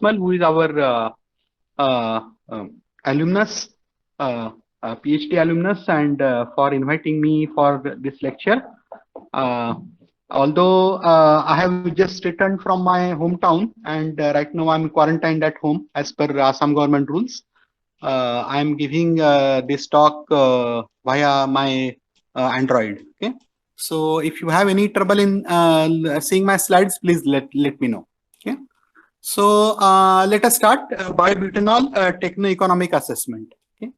who is our alumnus, PhD alumnus, and for inviting me for this lecture. Uh, Although I have just returned from my hometown and right now I'm quarantined at home as per Assam government rules. I am giving this talk via my Android. Okay, so if you have any trouble in seeing my slides, please let me know. Okay, so let us start biobutanol techno-economic assessment. Okay,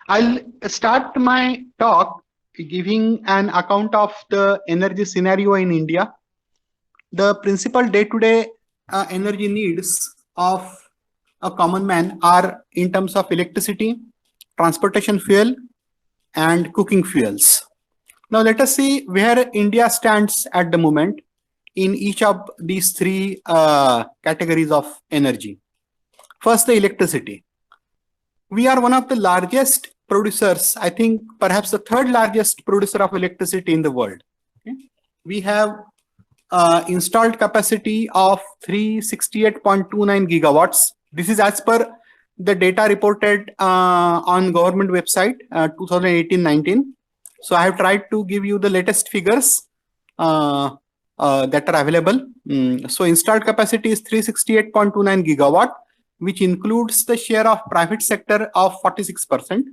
I'll start my talk giving an account of the energy scenario in India. The principal day-to-day energy needs of a common man are in terms of electricity, transportation fuel, and cooking fuels. Now let us see where India stands at the moment in each of these three categories of energy. First, the electricity. We are one of the largest producers, I think perhaps the third largest producer of electricity in the world. Okay? We have installed capacity of 368.29 gigawatts. This is as per the data reported on government website 2018-19. So I have tried to give you the latest figures that are available. So installed capacity is 368.29 gigawatt, which includes the share of private sector of 46%.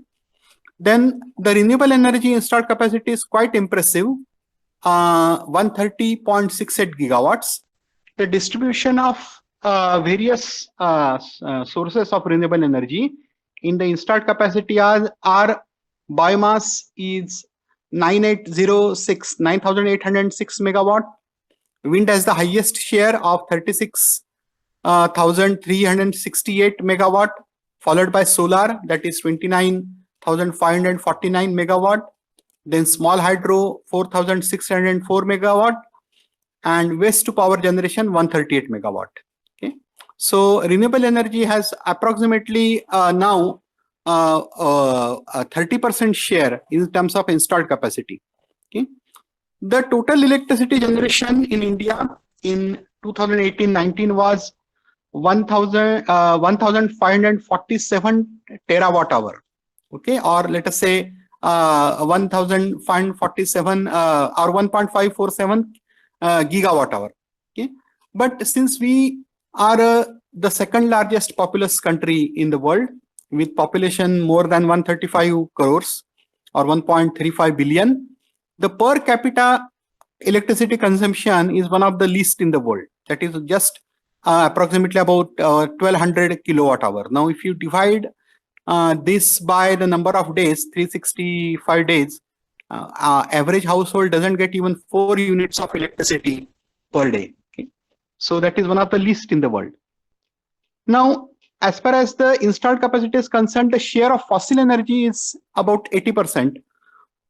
Then the renewable energy installed capacity is quite impressive, 130.68 gigawatts. The distribution of various sources of renewable energy in the installed capacity are biomass is 9,806 megawatt. Wind has the highest share of 36,368 megawatt, followed by solar, that is 29,549 megawatt. Then small hydro 4,604 megawatt, and waste to power generation 138 megawatt. Okay, so renewable energy has approximately now a 30% share in terms of installed capacity. Okay, the total electricity generation in India in 2018-19 was 1,547 terawatt hour. Okay, or let us say 1,547 or 1.547 gigawatt hour. Okay, but since we are the second largest populous country in the world with population more than 135 crores or 1.35 billion, the per capita electricity consumption is one of the least in the world. That is just approximately about 1200 kilowatt hour. Now, if you divide this by the number of days, 365 days, average household doesn't get even 4 units of electricity per day. Okay? So that is one of the least in the world. Now, as far as the installed capacity is concerned, the share of fossil energy is about 80%.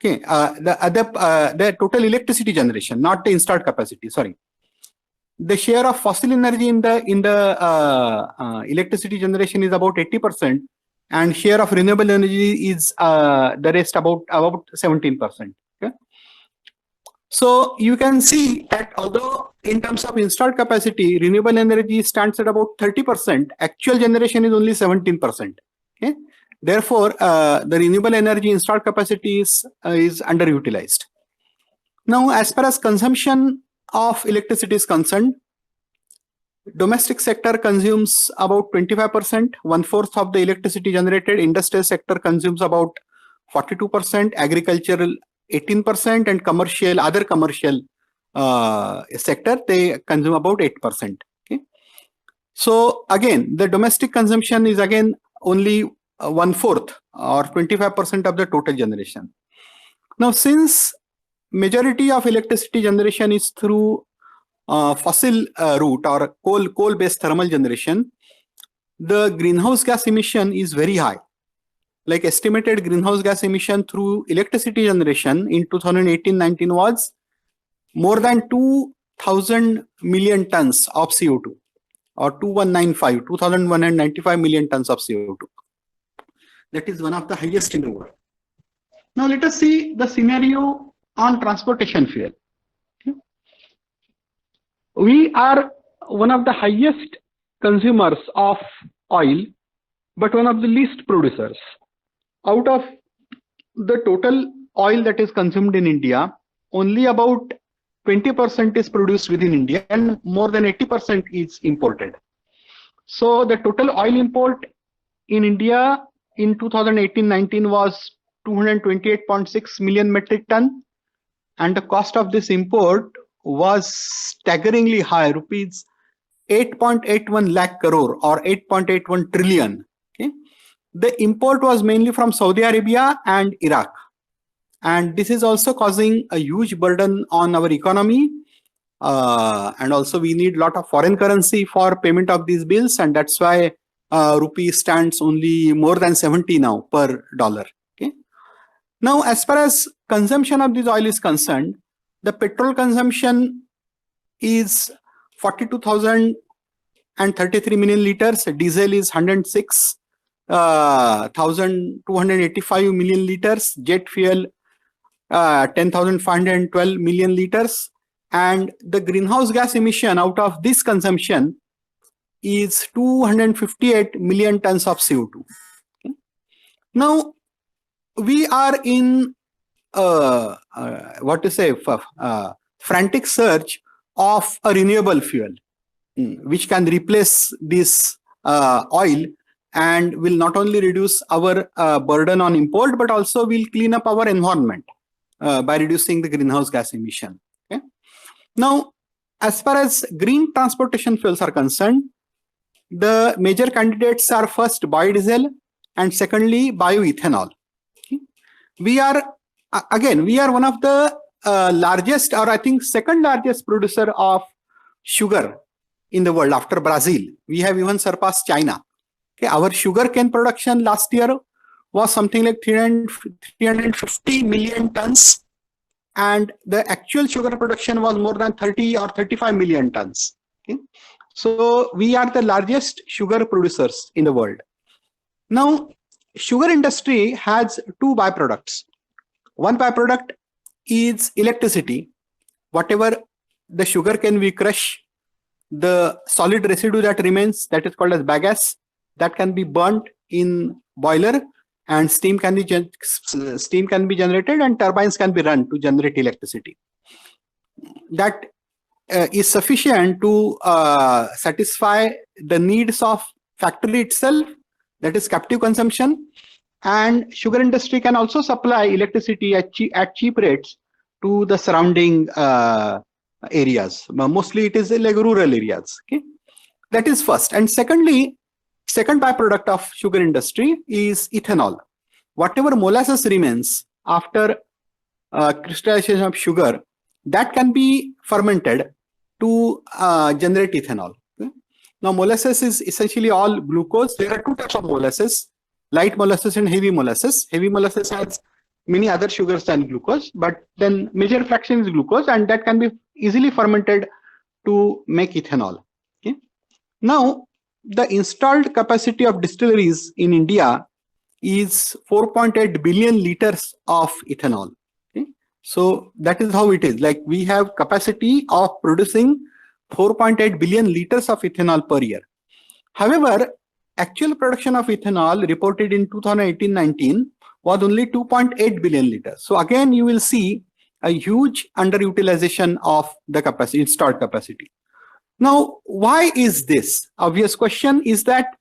Okay, the total electricity generation, not the installed capacity. Sorry, the share of fossil energy in the electricity generation is about 80%, and share of renewable energy is the rest about 17%. Okay, so you can see that although in terms of installed capacity, renewable energy stands at about 30%, actual generation is only 17%. Okay, therefore the renewable energy installed capacity is underutilized. Now, as far as consumption of electricity is concerned, domestic sector consumes about 25%, 1/4 of the electricity generated. Industrial sector consumes about 42%, agricultural 18%, and commercial, other commercial sector, they consume about 8%. Okay, so again, the domestic consumption is again only 1/4 or 25% of the total generation. Now, since majority of electricity generation is through fossil route or coal-based thermal generation, the greenhouse gas emission is very high. Like estimated greenhouse gas emission through electricity generation in 2018-19 was more than 2,000 million tons of CO2, or 2,195 million tons of CO2. That is one of the highest in the world. Now let us see the scenario on transportation fuel. Okay. We are one of the highest consumers of oil, but one of the least producers. Out of the total oil that is consumed in India, only about 20% is produced within India and more than 80% is imported. So the total oil import in India in 2018-19 was 228.6 million metric ton, and the cost of this import was staggeringly high, rupees 8.81 lakh crore or 8.81 trillion. Okay? The import was mainly from Saudi Arabia and Iraq. And this is also causing a huge burden on our economy. And also we need a lot of foreign currency for payment of these bills. And that's why rupee stands only more than 70 now per dollar. Okay. Now, as far as consumption of this oil is concerned, the petrol consumption is 42,033 million liters. Diesel is 106,285 million liters. Jet fuel 10,512 million liters. And the greenhouse gas emission out of this consumption is 258 million tons of CO2. Okay. Now, we are in frantic search of a renewable fuel which can replace this oil and will not only reduce our burden on import, but also will clean up our environment by reducing the greenhouse gas emission. Okay. Now, as far as green transportation fuels are concerned, the major candidates are first biodiesel and secondly bioethanol. Okay. We are one of the largest, or I think second largest producer of sugar in the world after Brazil. We have even surpassed China. Okay. Our sugarcane production last year was something like 350 million tons. And the actual sugar production was more than 30 or 35 million tons. Okay. So we are the largest sugar producers in the world. Now, sugar industry has two byproducts. One byproduct is electricity. Whatever the sugar can we crush, the solid residue that remains, that is called as bagasse, that can be burnt in boiler, and steam can be generated and turbines can be run to generate electricity. That is sufficient to satisfy the needs of factory itself, that is captive consumption, and sugar industry can also supply electricity at cheap rates to the surrounding areas. Mostly it is like rural areas. Okay, that is first. And secondly, second byproduct of sugar industry is ethanol. Whatever molasses remains after crystallization of sugar, that can be fermented to generate ethanol. Okay? Now, molasses is essentially all glucose. There are two types of molasses: light molasses and heavy molasses. Heavy molasses has many other sugars than glucose, but then major fraction is glucose, and that can be easily fermented to make ethanol. Okay? Now, the installed capacity of distilleries in India is 4.8 billion liters of ethanol. Okay? So that is how it is. Like we have capacity of producing 4.8 billion liters of ethanol per year. However, actual production of ethanol reported in 2018-19 was only 2.8 billion liters. So again, you will see a huge underutilization of the capacity, installed capacity. Now, why is this? Obvious question is that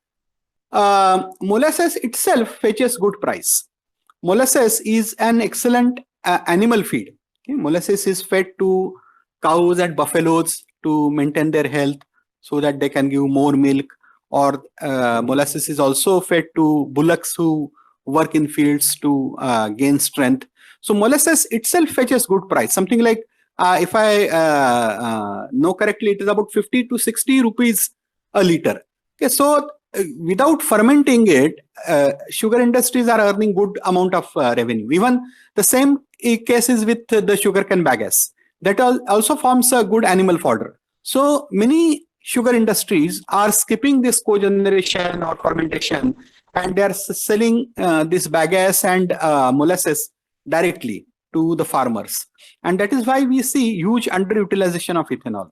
molasses itself fetches good price. Molasses is an excellent animal feed. Okay? Molasses is fed to cows and buffaloes to maintain their health so that they can give more milk, or molasses is also fed to bullocks who work in fields to gain strength. So molasses itself fetches good price, something like if I know correctly, it is about 50 to 60 rupees a liter. Okay, so without fermenting it, sugar industries are earning good amount of revenue. Even the same cases with the sugarcane bagasse, that also forms a good animal fodder. So many sugar industries are skipping this cogeneration or fermentation, and they are selling this bagasse and molasses directly to the farmers. And that is why we see huge underutilization of ethanol.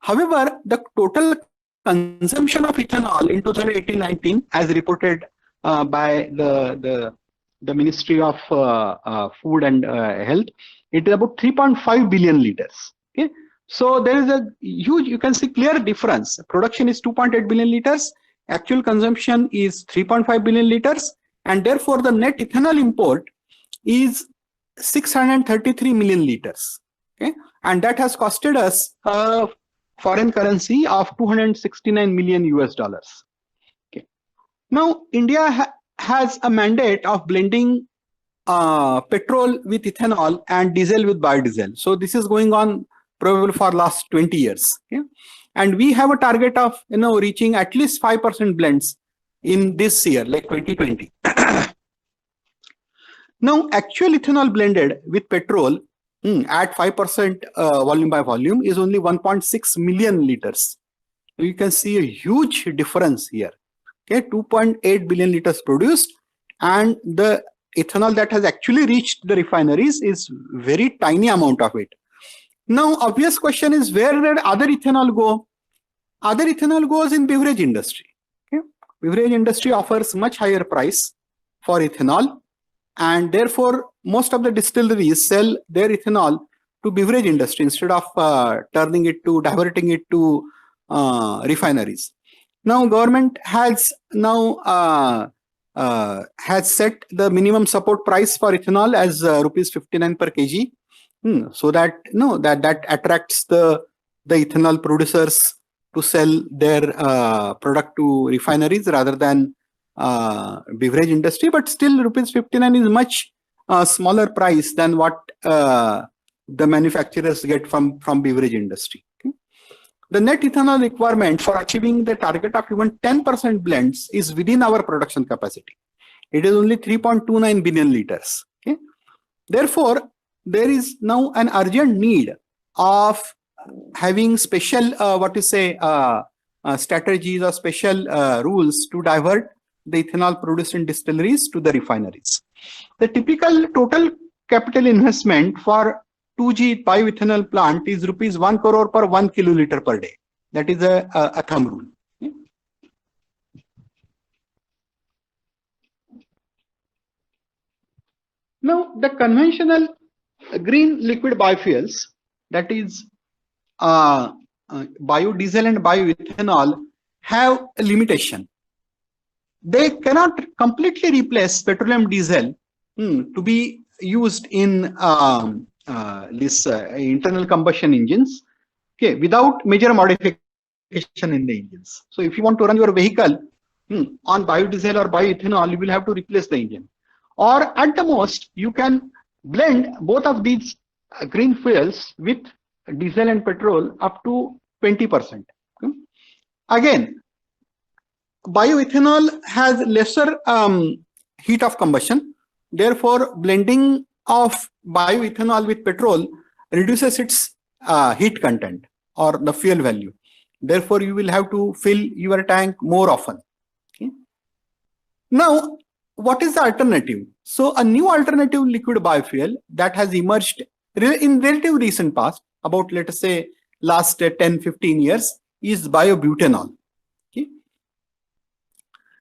However, the total consumption of ethanol in 2018-19, as reported by the Ministry of Food and Health, it is about 3.5 billion liters. Okay, so there is a huge, you can see clear difference. Production is 2.8 billion liters, actual consumption is 3.5 billion liters, and therefore the net ethanol import is 633 million liters. Okay, and that has costed us foreign currency of 269 million US dollars. Okay. Now, India has a mandate of blending petrol with ethanol and diesel with biodiesel. So this is going on probably for last 20 years. Okay. And we have a target of reaching at least 5% blends in this year, like 2020. Now, actual ethanol blended with petrol at 5% volume by volume is only 1.6 million liters. You can see a huge difference here. Okay, 2.8 billion liters produced, and the ethanol that has actually reached the refineries is very tiny amount of it. Now, obvious question is, where did other ethanol go? Other ethanol goes in beverage industry. Okay? Beverage industry offers much higher price for ethanol, and therefore most of the distilleries sell their ethanol to beverage industry instead of diverting it to refineries. Now government has has set the minimum support price for ethanol as rupees 59 per kg, so that that attracts the ethanol producers to sell their product to refineries rather than beverage industry. But still rupees 59 is much smaller price than what the manufacturers get from beverage industry. Okay? The net ethanol requirement for achieving the target of even 10% blends is within our production capacity. It is only 3.29 billion liters. Okay? Therefore, there is now an urgent need of having special strategies or special rules to divert the ethanol produced in distilleries to the refineries. The typical total capital investment for 2G bioethanol plant is rupees 1 crore per 1 kiloliter per day. That is a thumb rule. Okay. Now, the conventional green liquid biofuels, that is biodiesel and bioethanol, have a limitation. They cannot completely replace petroleum diesel to be used in internal combustion engines, okay, without major modification in the engines. So if you want to run your vehicle on biodiesel or bioethanol, you will have to replace the engine. Or at the most, you can blend both of these green fuels with diesel and petrol up to 20%. Okay. Again, bioethanol has lesser heat of combustion. Therefore, blending of bioethanol with petrol reduces its heat content or the fuel value. Therefore, you will have to fill your tank more often. Okay. Now, what is the alternative? So, a new alternative liquid biofuel that has emerged in relative recent past, about let us say last 10-15 years, is biobutanol. Okay.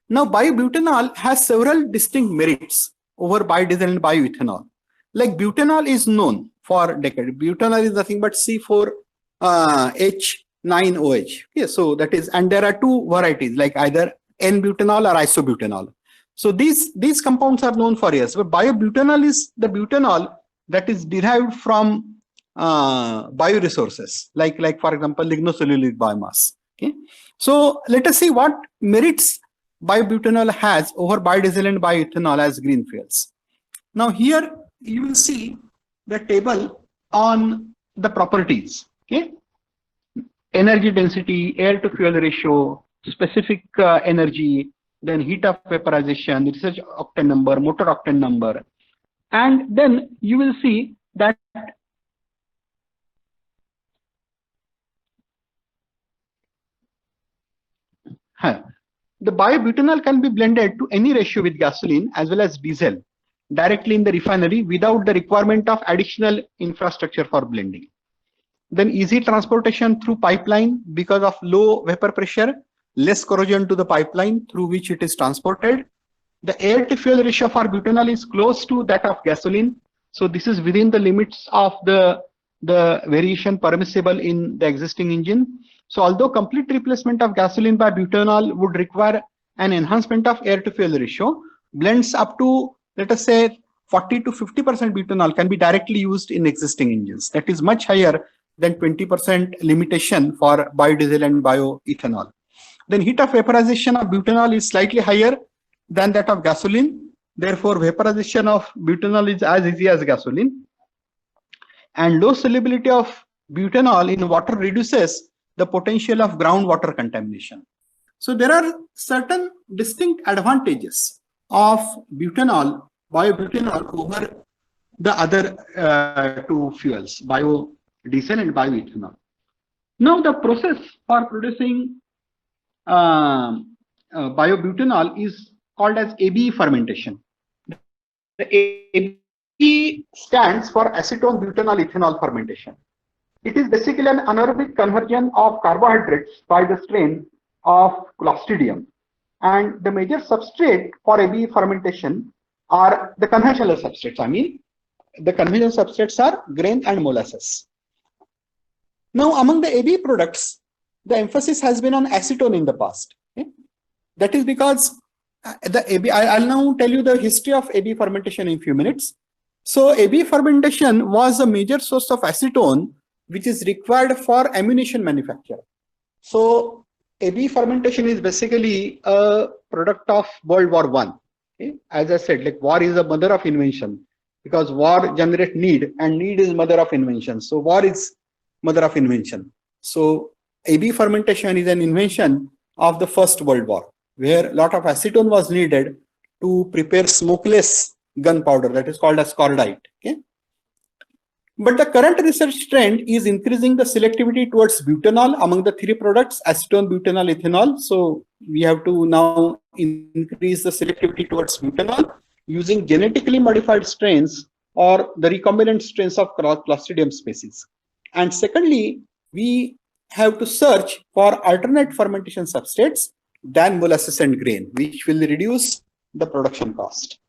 Now, biobutanol has several distinct merits over biodiesel and bioethanol. Like butanol is known for decades. Butanol is nothing but C4H9OH. Okay, so that is, and there are two varieties, like either N-butanol or isobutanol. So these compounds are known for years. But biobutanol is the butanol that is derived from bioresources, like for example lignocellulosic biomass. Okay, so let us see what merits biobutanol has over biodiesel and bioethanol as green fuels. Now here you will see the table on the properties. Okay, energy density, air to fuel ratio, specific energy, then heat of vaporization, research octane number, motor octane number, and then you will see that the biobutanol can be blended to any ratio with gasoline as well as diesel directly in the refinery without the requirement of additional infrastructure for blending. Then easy transportation through pipeline because of low vapor pressure, less corrosion to the pipeline through which it is transported. The air to fuel ratio for butanol is close to that of gasoline. So this is within the limits of the variation permissible in the existing engine. So although complete replacement of gasoline by butanol would require an enhancement of air to fuel ratio, blends up to, let us say, 40 to 50% butanol can be directly used in existing engines. That is much higher than 20% limitation for biodiesel and bioethanol. Then heat of vaporization of butanol is slightly higher than that of gasoline. Therefore, vaporization of butanol is as easy as gasoline. And low solubility of butanol in water reduces the potential of groundwater contamination. So there are certain distinct advantages of butanol, biobutanol over the other two fuels, biodiesel and bioethanol. Now the process for producing biobutanol is called as ABE fermentation. The ABE stands for acetone butanol ethanol fermentation. It is basically an anaerobic conversion of carbohydrates by the strain of Clostridium. And the major substrate for ABE fermentation are the conventional substrates. I mean, the conventional substrates are grain and molasses. Now, among the ABE products, the emphasis has been on acetone in the past. Okay? That is because the ABE, I'll now tell you the history of ABE fermentation in a few minutes. So ABE fermentation was a major source of acetone, which is required for ammunition manufacture. So ABE fermentation is basically a product of World War I. Okay? As I said, like war is the mother of invention because war generates need and need is mother of invention. So war is mother of invention. So ABE fermentation is an invention of the First World War, where a lot of acetone was needed to prepare smokeless gunpowder that is called as cordite. Okay? But the current research trend is increasing the selectivity towards butanol among the three products, acetone, butanol, ethanol. So we have to now increase the selectivity towards butanol using genetically modified strains or the recombinant strains of Clostridium species. And secondly, we have to search for alternate fermentation substrates than molasses and grain, which will reduce the production cost.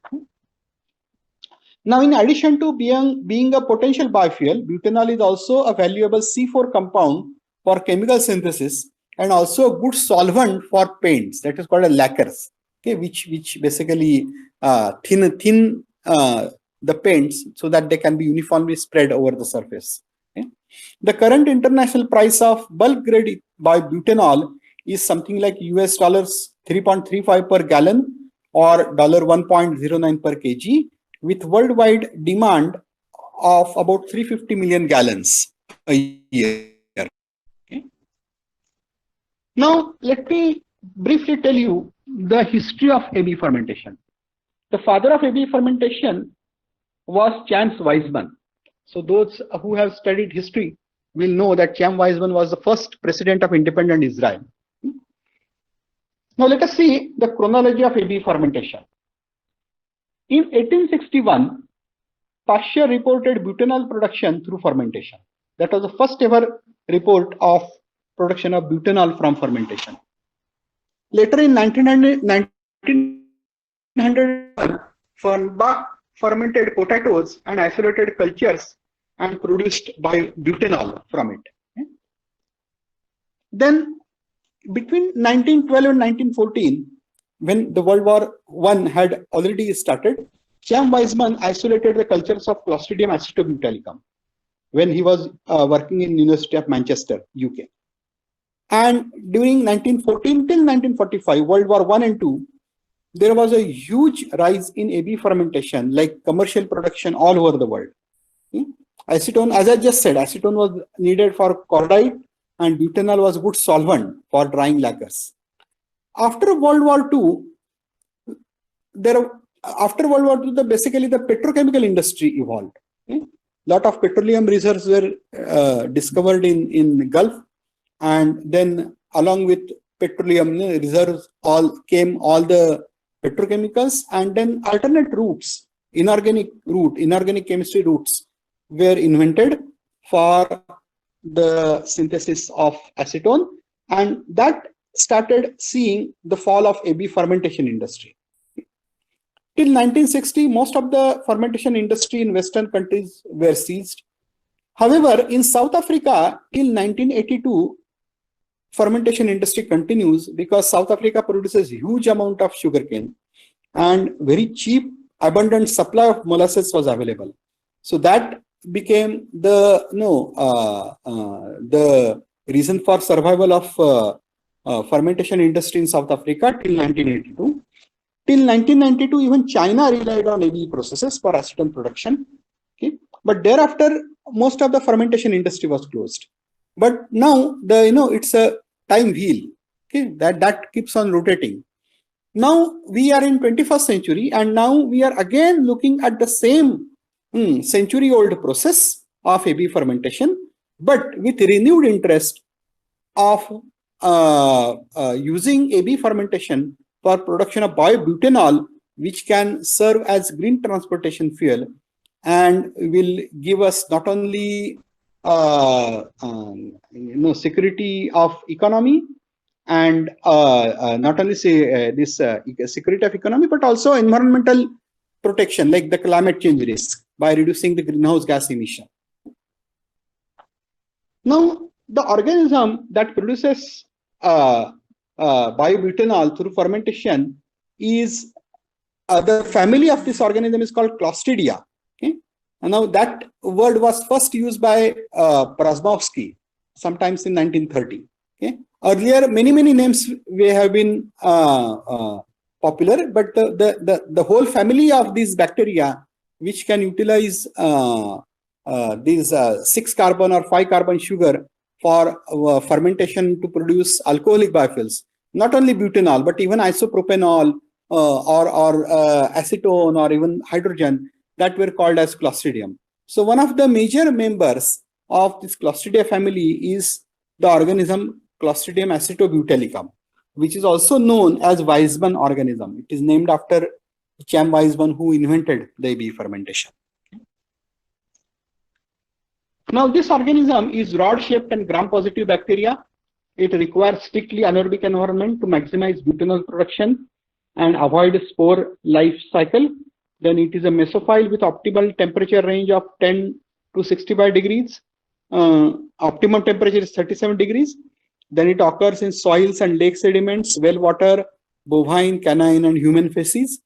Now, in addition to being a potential biofuel, butanol is also a valuable C4 compound for chemical synthesis and also a good solvent for paints, that is called a lacquers, okay, which basically thin the paints so that they can be uniformly spread over the surface. Okay. The current international price of bulk grade biobutanol is something like US dollars 3.35 per gallon or $1.09 per kg, with worldwide demand of about 350 million gallons a year. Okay. Now, let me briefly tell you the history of ABE fermentation. The father of ABE fermentation was Chaim Weizmann. So those who have studied history will know that Chaim Weizmann was the first president of independent Israel. Now let us see the chronology of ABE fermentation. In 1861, Pasteur reported butanol production through fermentation. That was the first ever report of production of butanol from fermentation. Later in 1900, Fernbach fermented potatoes and isolated cultures and produced butanol from it. Okay. Then between 1912 and 1914, when the World War I had already started, Chaim Weizmann isolated the cultures of Clostridium acetobutylicum when he was working in University of Manchester, UK. And during 1914 till 1945, World War I and II, there was a huge rise in ABE fermentation, like commercial production all over the world. Acetone, as I just said, acetone was needed for cordite and butanol was good solvent for drying lacquers. After World War II, basically the petrochemical industry evolved. Okay? Lot of petroleum reserves were discovered in Gulf, and then along with petroleum reserves came all the petrochemicals, and then alternate routes, inorganic chemistry routes were invented for the synthesis of acetone, and that started seeing the fall of AB fermentation industry. Till 1960, most of the fermentation industry in Western countries were seized. However, in South Africa, till 1982, fermentation industry continues because South Africa produces huge amount of sugarcane and very cheap, abundant supply of molasses was available. So that became the the reason for survival of fermentation industry in South Africa till 1982. Till 1992, even China relied on AB processes for acetone production. Okay, but thereafter, most of the fermentation industry was closed. But now it's a time wheel. Okay, that keeps on rotating. Now we are in 21st century, and now we are again looking at the same century-old process of AB fermentation, but with renewed interest of using AB fermentation for production of biobutanol, which can serve as green transportation fuel and will give us not only security of economy and not only security of economy, but also environmental protection, like the climate change risk, by reducing the greenhouse gas emission. Now, the organism that produces biobutanol through fermentation is the family of this organism is called Clostridia. Okay, and now that word was first used by Prasmovsky sometimes in 1930. Okay, earlier many names may have been popular, but the whole family of these bacteria which can utilize these 6-carbon or 5-carbon sugar for fermentation to produce alcoholic biofuels, not only butanol, but even isopropanol or acetone or even hydrogen, that were called as Clostridium. So one of the major members of this Clostridia family is the organism Clostridium acetobutylicum, which is also known as Weizmann organism. It is named after Chaim Weizmann, who invented the AB fermentation. Now, this organism is rod-shaped and gram-positive bacteria. It requires strictly anaerobic environment to maximize butanol production and avoid spore life cycle. Then it is a mesophile with optimal temperature range of 10 to 65 degrees. Optimum temperature is 37 degrees. Then it occurs in soils and lake sediments, well water, bovine, canine, and human feces.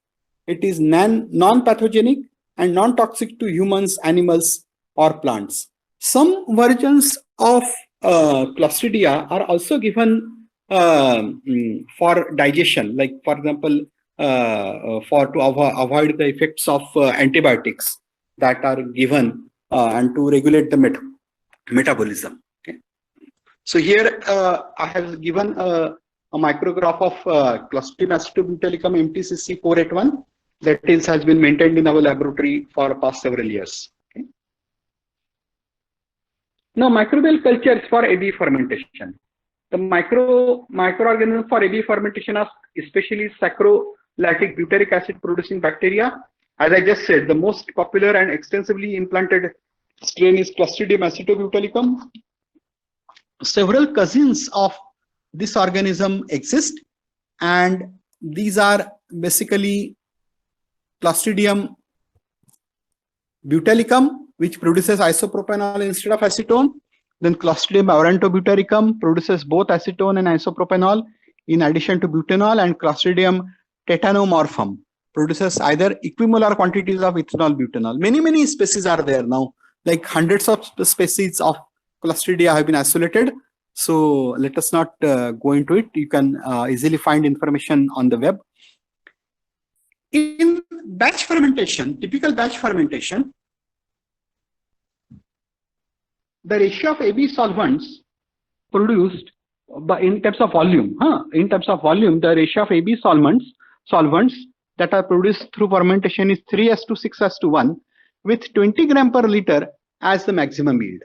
It is non-pathogenic and non-toxic to humans, animals, or plants. Some versions of Clostridia are also given for digestion, like for example, to avoid the effects of antibiotics that are given and to regulate the metabolism. Okay. So here I have given a micrograph of Clostridium acetobutylicum MTCC 481 that has been maintained in our laboratory for past several years. Okay. Now, microbial cultures for AB fermentation. The microorganisms for AB fermentation are especially sacrolactic butyric acid producing bacteria. As I just said, the most popular and extensively implanted strain is Clostridium acetobutylicum. Several cousins of this organism exist, and these are basically Clostridium butylicum, which produces isopropanol instead of acetone. Then Clostridium aurantobutylicum produces both acetone and isopropanol in addition to butanol, and Clostridium tetanomorphum produces either equimolar quantities of ethanol butanol. Many species are there now, like hundreds of species of Clostridia have been isolated. So let us not go into it. You can easily find information on the web. In batch fermentation, typical batch fermentation, the ratio of AB solvents produced in terms of volume, the ratio of AB solvents that are produced through fermentation is 3:6:1, with 20 gram per liter as the maximum yield.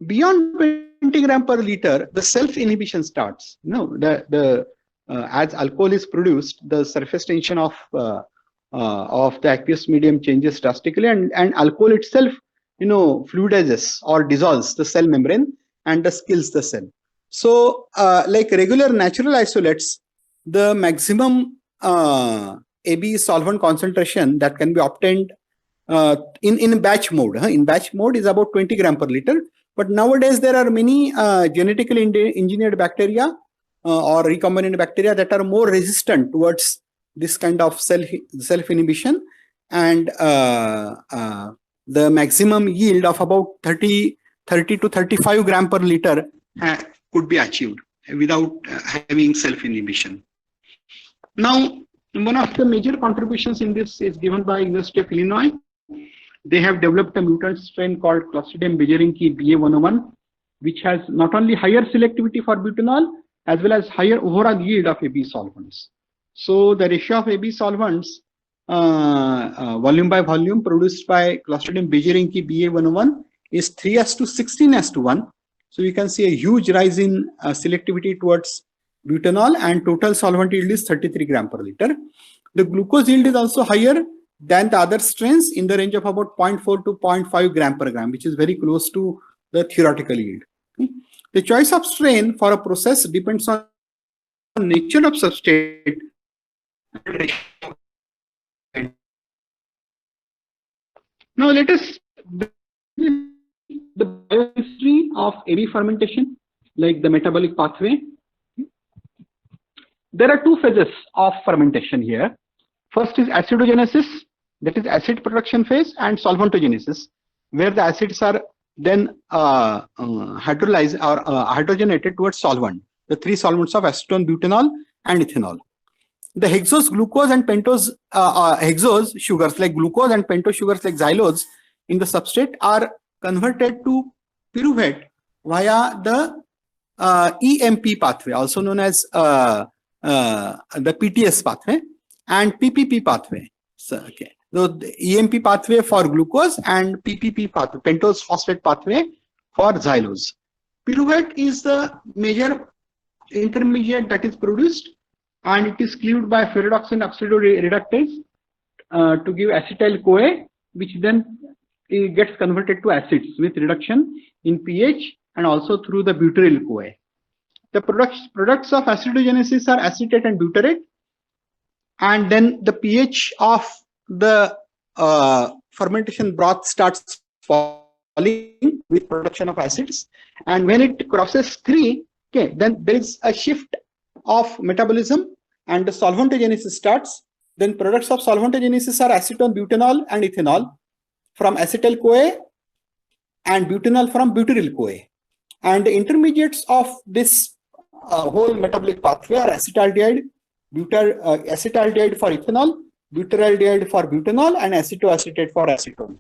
Beyond 20 gram per liter, the self-inhibition starts. As alcohol is produced, the surface tension of the aqueous medium changes drastically, and alcohol itself fluidizes or dissolves the cell membrane, and the skills the same. So like regular natural isolates, the maximum AB solvent concentration that can be obtained in batch mode. In batch mode is about 20 gram per liter. But nowadays there are many genetically engineered bacteria or recombinant bacteria that are more resistant towards this kind of self inhibition, and the maximum yield of about 30 to 35 gram per liter could be achieved without having self inhibition. Now, one of the major contributions in this is given by University of Illinois. They have developed a mutant strain called Clostridium beijerinckii BA101, which has not only higher selectivity for butanol as well as higher overall yield of AB solvents. So the ratio of AB solvents volume by volume produced by Clostridium beijerinckii BA101 is 3:16:1. So you can see a huge rise in selectivity towards butanol, and total solvent yield is 33 gram per liter. The glucose yield is also higher than the other strains in the range of about 0.4 to 0.5 gram per gram, which is very close to the theoretical yield. The choice of strain for a process depends on the nature of substrate. Now let us the biochemistry of AB fermentation, like the metabolic pathway. There are two phases of fermentation here. First is acidogenesis, that is acid production phase, and solventogenesis, where the acids are then hydrolyzed or hydrogenated towards solvent, the three solvents of acetone, butanol, and ethanol. The hexose glucose and pentose hexose sugars like glucose and pentose sugars like xylose in the substrate are converted to pyruvate via the EMP pathway, also known as the PTS pathway and PPP pathway. So, okay. So the EMP pathway for glucose and PPP pathway, pentose phosphate pathway for xylose. Pyruvate is the major intermediate that is produced, and it is cleaved by ferredoxin oxidoreductase to give acetyl-CoA, which then gets converted to acids with reduction in pH and also through the butyryl-CoA. The products of acidogenesis are acetate and butyrate, and then the pH of the fermentation broth starts falling with production of acids, and when it crosses 3, okay, then there is a shift of metabolism and the solventogenesis starts. Then products of solventogenesis are acetone, butanol, and ethanol from acetyl-CoA and butanol from butyryl-CoA. And the intermediates of this whole metabolic pathway are acetaldehyde, acetaldehyde for ethanol, butyraldehyde for butanol, and acetoacetate for acetone.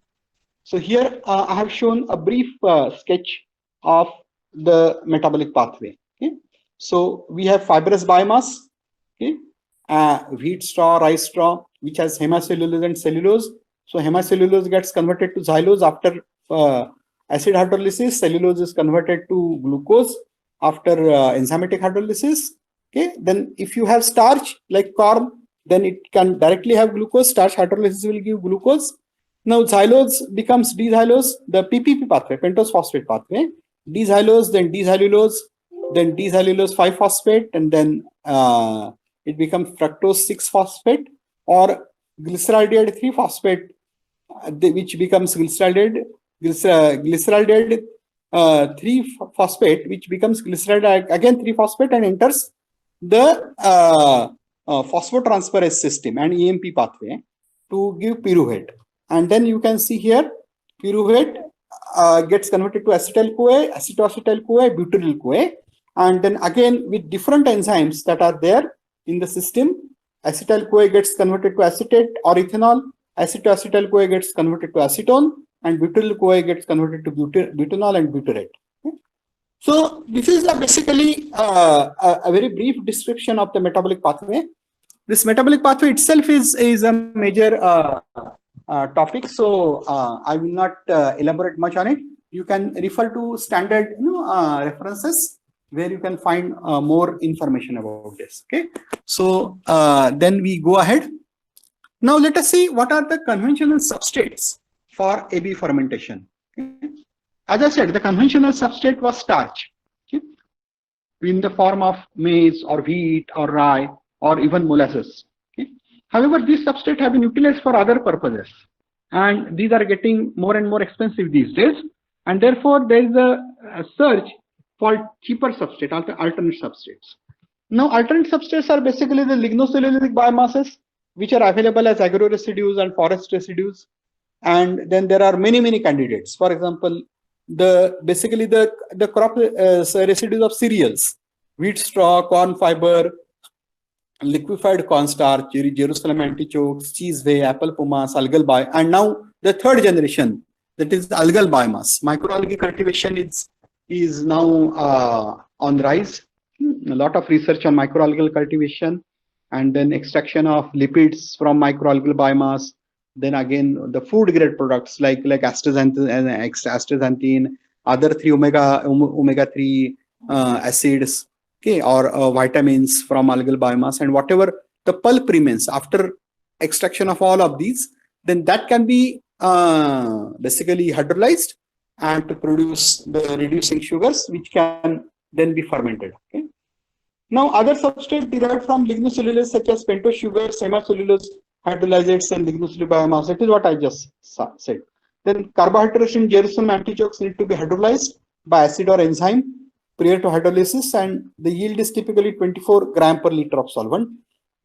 So here I have shown a brief sketch of the metabolic pathway. Okay? So we have fibrous biomass, okay? Wheat straw, rice straw, which has hemicellulose and cellulose. So hemicellulose gets converted to xylose after acid hydrolysis. Cellulose is converted to glucose after enzymatic hydrolysis. Okay, then if you have starch like corn, then it can directly have glucose. Starch hydrolysis will give glucose. Now xylose becomes D-xylose, the PPP pathway, pentose phosphate pathway. D-xylose, then D-cellulose, then D-cellulose 5-phosphate, and then it becomes fructose 6-phosphate, or glyceraldehyde 3-phosphate, which becomes glyceraldehyde 3-phosphate, which becomes glyceraldehyde again 3-phosphate and enters the phosphotransferase system and EMP pathway to give pyruvate. And then you can see here pyruvate gets converted to acetyl-CoA, acetoacetyl-CoA, butyryl-CoA, and then again with different enzymes that are there in the system, acetyl-CoA gets converted to acetate or ethanol, acetoacetyl-CoA gets converted to acetone, and butyryl-CoA gets converted to butanol and butyrate. Okay? So this is basically a very brief description of the metabolic pathway. This metabolic pathway itself is a major topic, so I will not elaborate much on it. You can refer to standard references where you can find more information about this. Okay, so then we go ahead. Now let us see what are the conventional substrates for AB fermentation. Okay? as I said, the conventional substrate was starch, okay, in the form of maize or wheat or rye or even molasses. Okay. However, these substrates have been utilized for other purposes, and these are getting more and more expensive these days. And therefore, there is a search for cheaper substrate, alternate substrates. Now, alternate substrates are basically the lignocellulosic biomasses, which are available as agro residues and forest residues. And then there are many candidates. For example, basically the crop residues of cereals, wheat straw, corn fiber, liquefied cornstarch, Jerusalem artichokes, cheese whey, apple pomace, algal bio, and now the third generation, that is algal biomass. Microalgae cultivation is now on the rise. A lot of research on microalgal cultivation, and then extraction of lipids from microalgal biomass. Then again, the food grade products like astaxanthin, other omega 3 acids, okay, or vitamins from algal biomass, and whatever the pulp remains after extraction of all of these, then that can be basically hydrolyzed and to produce the reducing sugars, which can then be fermented. Okay. Now, other substrates derived from lignocellulose such as pentose sugar, semicellulose hydrolysates, and lignocellulose biomass. That is what I just said. Then carbohydrates in Jerusalem artichokes need to be hydrolyzed by acid or enzyme prior to hydrolysis, and the yield is typically 24 gram per liter of solvent.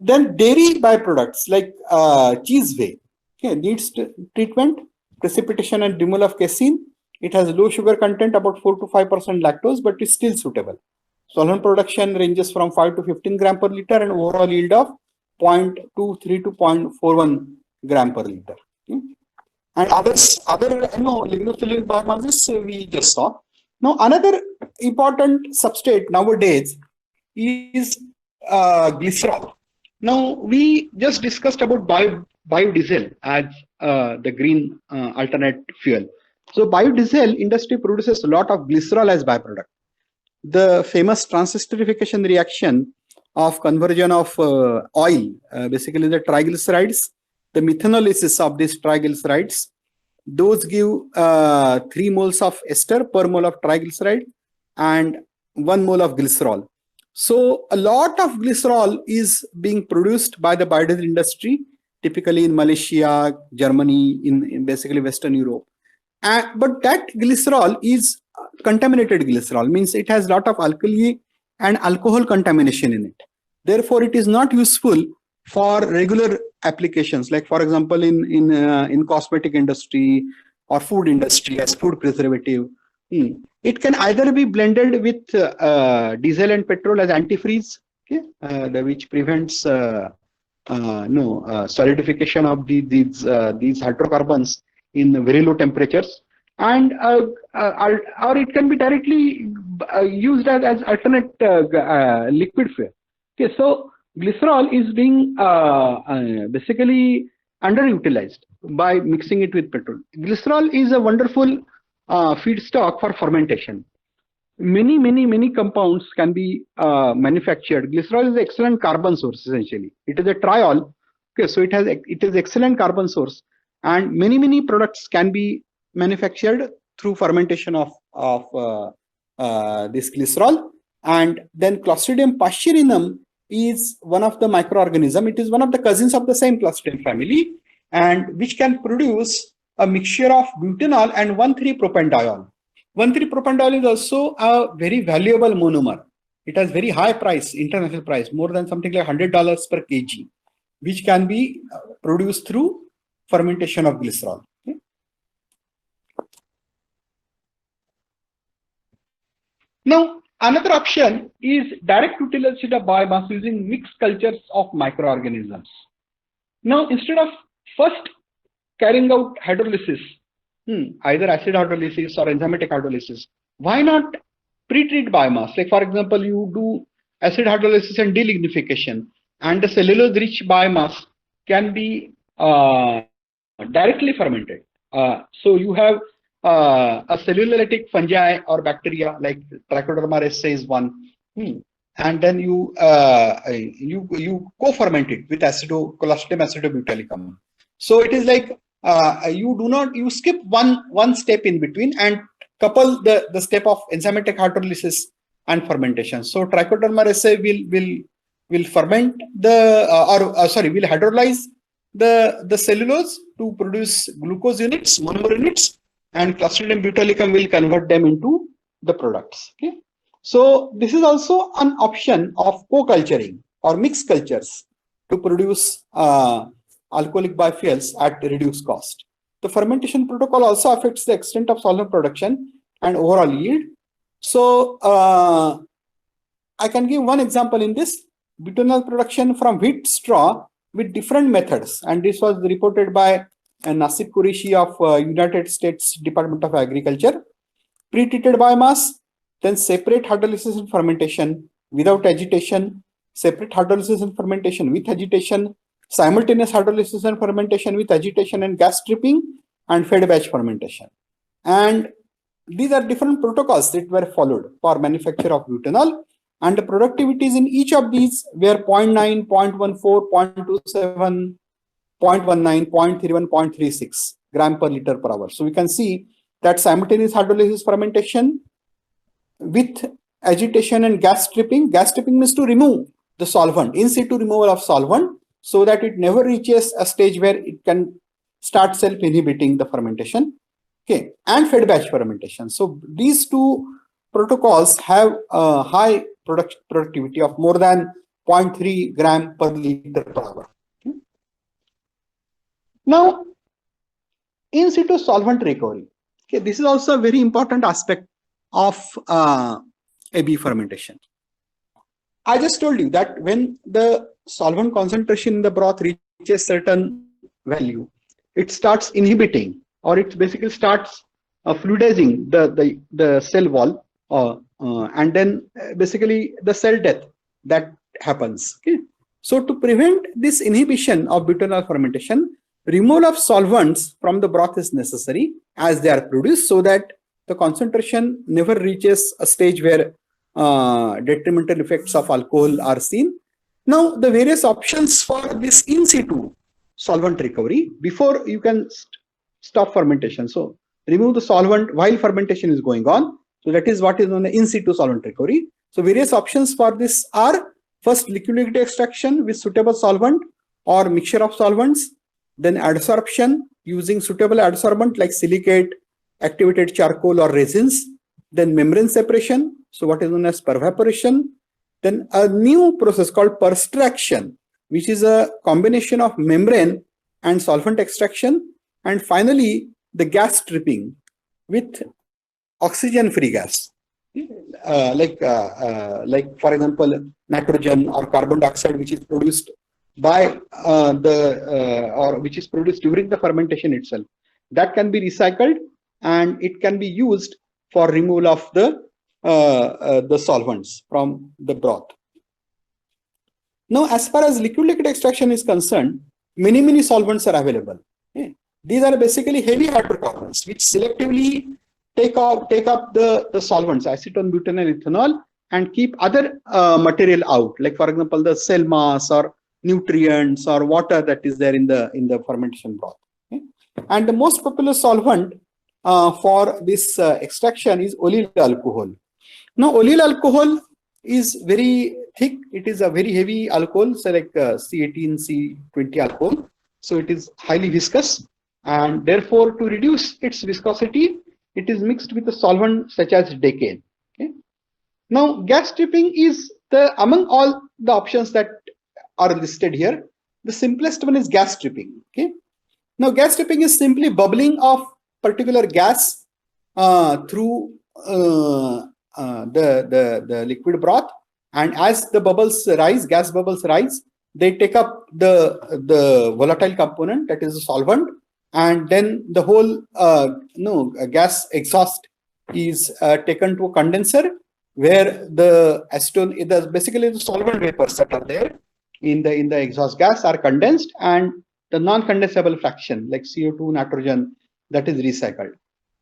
Then dairy byproducts like cheese whey, okay, needs treatment, precipitation and removal of casein. It has low sugar content, about 4 to 5% lactose, but is still suitable. Solvent production ranges from 5 to 15 gram per liter and overall yield of 0.23 to 0.41 gram per liter. Okay. And other lignocellulosic biomasses we just saw. Now, another important substrate nowadays is glycerol. Now, we just discussed about biodiesel as the green alternate fuel. So, biodiesel industry produces a lot of glycerol as byproduct. The famous transesterification reaction of conversion of oil, basically the triglycerides, the methanolysis of these triglycerides, those give 3 moles of ester per mole of triglyceride and 1 mole of glycerol. So a lot of glycerol is being produced by the biodiesel industry, typically in Malaysia, Germany, in basically Western Europe. But that glycerol is contaminated glycerol, means it has a lot of alkali and alcohol contamination in it. Therefore, it is not useful for regular applications, like for example in cosmetic industry or food industry as food preservative. It can either be blended with diesel and petrol as antifreeze, okay, which prevents solidification of these hydrocarbons in very low temperatures, and or it can be directly used as alternate liquid fuel. Okay, so glycerol is being basically underutilized by mixing it with petrol. Glycerol is a wonderful feedstock for fermentation. Many compounds can be manufactured. Glycerol is an excellent carbon source essentially. It is a triol. Okay, so it is excellent carbon source, and many products can be manufactured through fermentation of this glycerol. And then Clostridium pasturinum is one of the microorganism. It is one of the cousins of the same Clostridium family, and which can produce a mixture of butanol and 1,3-propanediol. 1,3-propanediol is also a very valuable monomer. It has very high price, international price, more than something like $100 per kg, which can be produced through fermentation of glycerol. Okay. Now, another option is direct utilization of biomass using mixed cultures of microorganisms. Now, instead of first carrying out hydrolysis, either acid hydrolysis or enzymatic hydrolysis, why not pre-treat biomass? Like for example, you do acid hydrolysis and delignification, and the cellulose-rich biomass can be directly fermented. So you have a cellulolytic fungi or bacteria like Trichoderma raceae 1, and then you co-ferment it with Clostridium acidobutylicum. So it is like you skip one step in between and couple the step of enzymatic hydrolysis and fermentation. So trichoderma raceae will ferment the will hydrolyze the cellulose to produce glucose units, monomer units, and Clostridium butylicum will convert them into the products. Okay, so this is also an option of co-culturing or mixed cultures to produce alcoholic biofuels at reduced cost. The fermentation protocol also affects the extent of solvent production and overall yield. So I can give one example in this: butanol production from wheat straw with different methods, and this was reported by Nasib Qureshi of United States Department of Agriculture. Pre-treated biomass, then separate hydrolysis and fermentation without agitation, separate hydrolysis and fermentation with agitation, simultaneous hydrolysis and fermentation with agitation and gas stripping, and fed batch fermentation. And these are different protocols that were followed for manufacture of butanol, and the productivities in each of these were 0.9, 0.14, 0.27, 0.19, 0.31, 0.36 gram per liter per hour. So we can see that simultaneous hydrolysis fermentation with agitation and gas stripping means to remove the solvent, in situ removal of solvent, so that it never reaches a stage where it can start self-inhibiting the fermentation. Okay, and fed batch fermentation. So these two protocols have a high productivity of more than 0.3 gram per liter per hour. Okay. Now, in situ solvent recovery. Okay, this is also a very important aspect of AB fermentation. I just told you that when the solvent concentration in the broth reaches certain value, it starts inhibiting, or it basically starts fluidizing the cell wall, and then basically the cell death that happens. Okay, so to prevent this inhibition of butanol fermentation, removal of solvents from the broth is necessary as they are produced, so that the concentration never reaches a stage where detrimental effects of alcohol are seen. Now, the various options for this in situ solvent recovery before you can stop fermentation. So remove the solvent while fermentation is going on. So that is what is known as in situ solvent recovery. So various options for this are: first, liquid extraction with suitable solvent or mixture of solvents; then adsorption using suitable adsorbent like silicate, activated charcoal, or resins; then membrane separation, so what is known as pervaporation; then a new process called perstraction, which is a combination of membrane and solvent extraction; and finally the gas stripping with oxygen-free gas, like for example nitrogen or carbon dioxide, which is produced by which is produced during the fermentation itself. That can be recycled and it can be used for removal of the solvents from the broth. Now, as far as liquid extraction is concerned, many solvents are available. Okay. These are basically heavy hydrocarbons which selectively take up the solvents, acetone, butanol, ethanol, and keep other material out, like for example the cell mass or nutrients or water that is there in the fermentation broth. Okay. And the most popular solvent for this extraction is oleal alcohol. Now, oleal alcohol is very thick. It is a very heavy alcohol, so like C18, C20 alcohol. So it is highly viscous, and therefore to reduce its viscosity, it is mixed with a solvent such as decane. Okay. Now, gas stripping is among all the options that are listed here, the simplest one is gas stripping. Okay. Now, gas stripping is simply bubbling of particular gas through the liquid broth, and as the bubbles rise, gas bubbles rise, they take up the volatile component, that is the solvent, and then the whole gas exhaust is taken to a condenser where the acetone, basically the solvent vapors that are there in the exhaust gas are condensed, and the non-condensable fraction like CO2, nitrogen, that is recycled.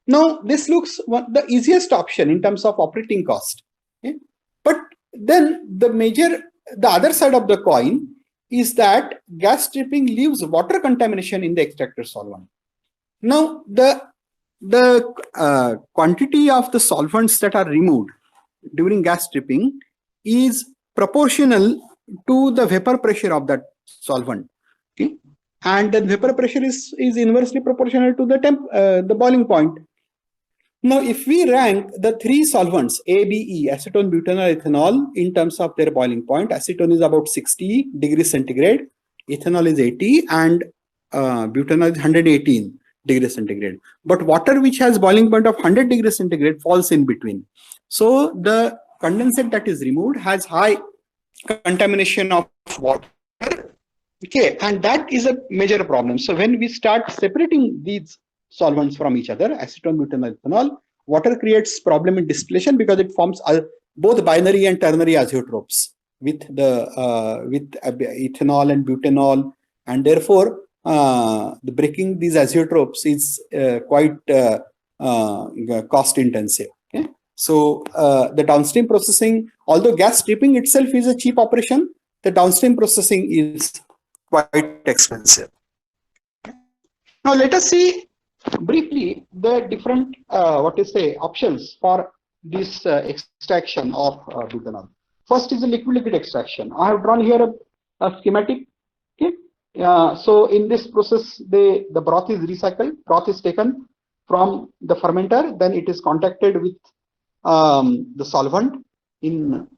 Now, this looks the easiest option in terms of operating cost. Okay? But then the other side of the coin is that gas stripping leaves water contamination in the extracted solvent. Now, the the quantity of the solvents that are removed during gas stripping is proportional to the vapor pressure of that solvent. Okay, and the vapor pressure is inversely proportional to the boiling point. Now, if we rank the three solvents A, B, E, acetone, butanol, ethanol, in terms of their boiling point, acetone is about 60 degrees centigrade, ethanol is 80, and butanol is 118 degrees centigrade. But water which has boiling point of 100 degrees centigrade falls in between. So the condensate that is removed has high contamination of water. Okay, and that is a major problem. So when we start separating these solvents from each other, acetone, butanol, ethanol, water creates problem in distillation because it forms both binary and ternary azeotropes with ethanol and butanol, and therefore the breaking these azeotropes is quite cost intensive. Okay? So the downstream processing, although gas stripping itself is a cheap operation, the downstream processing is quite expensive. Now let us see briefly the different options for this extraction of butanol. First is the liquid extraction. I have drawn here a schematic. Okay, so in this process, the broth is recycled. Broth is taken from the fermenter, then it is contacted with the solvent in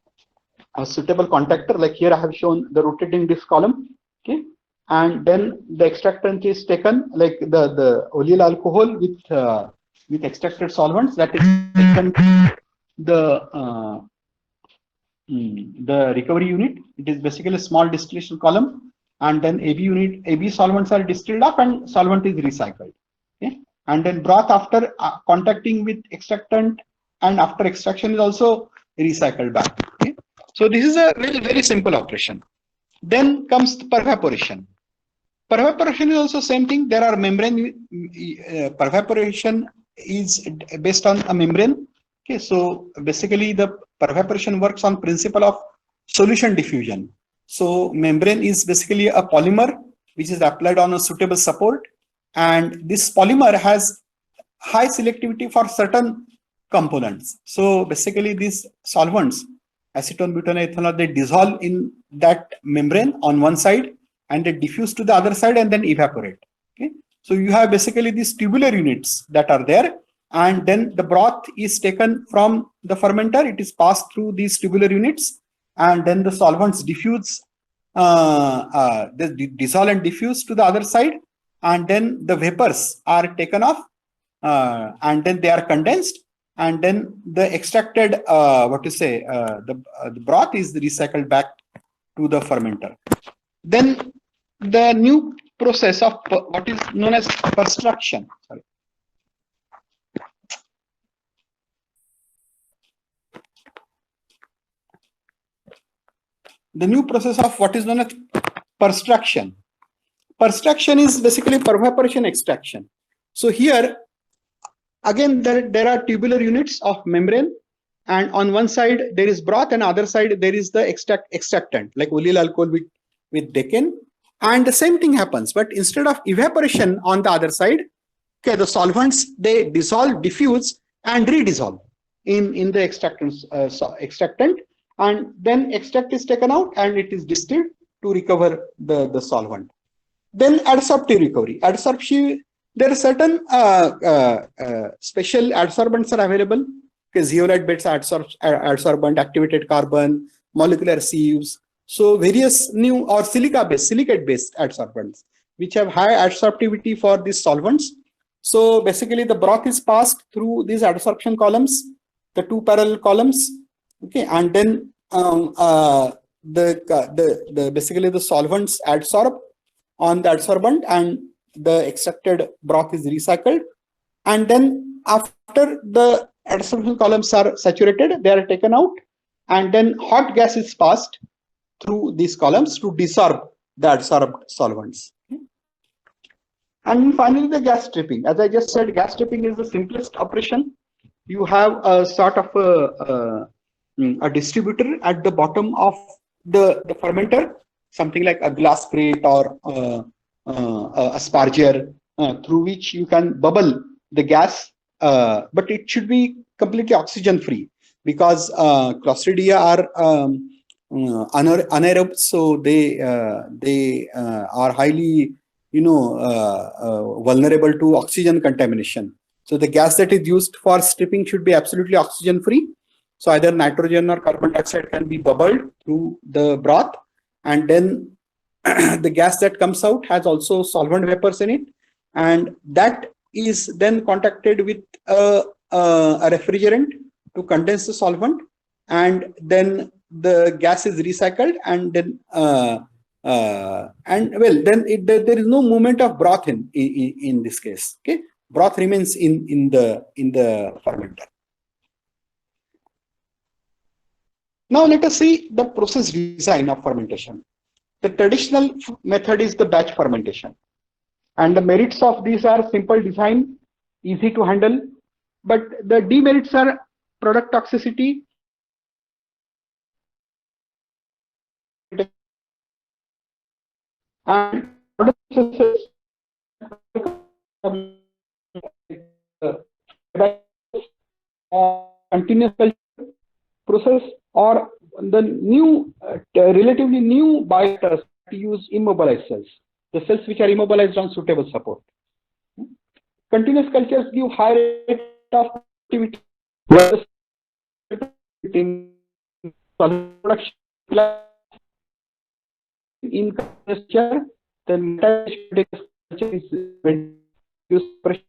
a suitable contactor. Like here, I have shown the rotating disc column. Okay, and then the extractant is taken, like the oleal alcohol with extracted solvents, that is taken to the recovery unit. It is basically a small distillation column, and then AB solvents are distilled up and solvent is recycled. Okay, and then broth after contacting with extractant and after extraction is also recycled back. Okay, so this is a very simple operation. Then comes the pervaporation. Pervaporation is also same thing. There are membrane. Pervaporation is based on a membrane. Okay, so basically the pervaporation works on principle of solution diffusion. So membrane is basically a polymer which is applied on a suitable support, and this polymer has high selectivity for certain components. So basically these solvents, acetone, butanol, ethanol, they dissolve in that membrane on one side and they diffuse to the other side and then evaporate. Okay, so you have basically these tubular units that are there, and then the broth is taken from the fermenter. It is passed through these tubular units, and then the solvents diffuse, they dissolve and diffuse to the other side, and then the vapors are taken off, and then they are condensed, and then the extracted the broth is recycled back to the fermenter. Then the new process of what is known as perstruction. Sorry. The new process of what is known as perstruction. Perstruction is basically pervaporation extraction. So here again there are tubular units of membrane, and on one side there is broth and other side there is the extractant like oleal alcohol with decan, and the same thing happens, but instead of evaporation on the other side, okay, the solvents they dissolve, diffuse and redissolve in the extractant, and then extract is taken out and it is distilled to recover the solvent. Then adsorptive recovery. Adsorption, there are certain special adsorbents are available. Okay, zeolite-based adsorbent, activated carbon, molecular sieves. So various new or silicate-based adsorbents which have high adsorptivity for these solvents. So basically the broth is passed through these adsorption columns, the two parallel columns. Okay, and then basically the solvents adsorb on the adsorbent, and the extracted broth is recycled, and then after the adsorption columns are saturated, they are taken out, and then hot gas is passed through these columns to desorb the adsorbed solvents. And finally the gas stripping. As I just said, gas stripping is the simplest operation. You have a sort of a distributor at the bottom of the fermenter, something like a glass crate or a sparger, through which you can bubble the gas but it should be completely oxygen free, because Clostridia are anaerobe, so they are highly, vulnerable to oxygen contamination. So the gas that is used for stripping should be absolutely oxygen free. So either nitrogen or carbon dioxide can be bubbled through the broth, and then the gas that comes out has also solvent vapors in it, and that is then contacted with a refrigerant to condense the solvent, and then the gas is recycled, and then there is no movement of broth in this case. Okay, broth remains in the fermenter. Now let us see the process design of fermentation. The traditional method is the batch fermentation, and the merits of these are simple design, easy to handle, but the demerits are product toxicity, and processes continuous culture process, or the new relatively new bioreactors to use immobilized cells, the cells which are immobilized on suitable support. Continuous cultures give high rate of activity in production in culture, then culture is reduced pressure.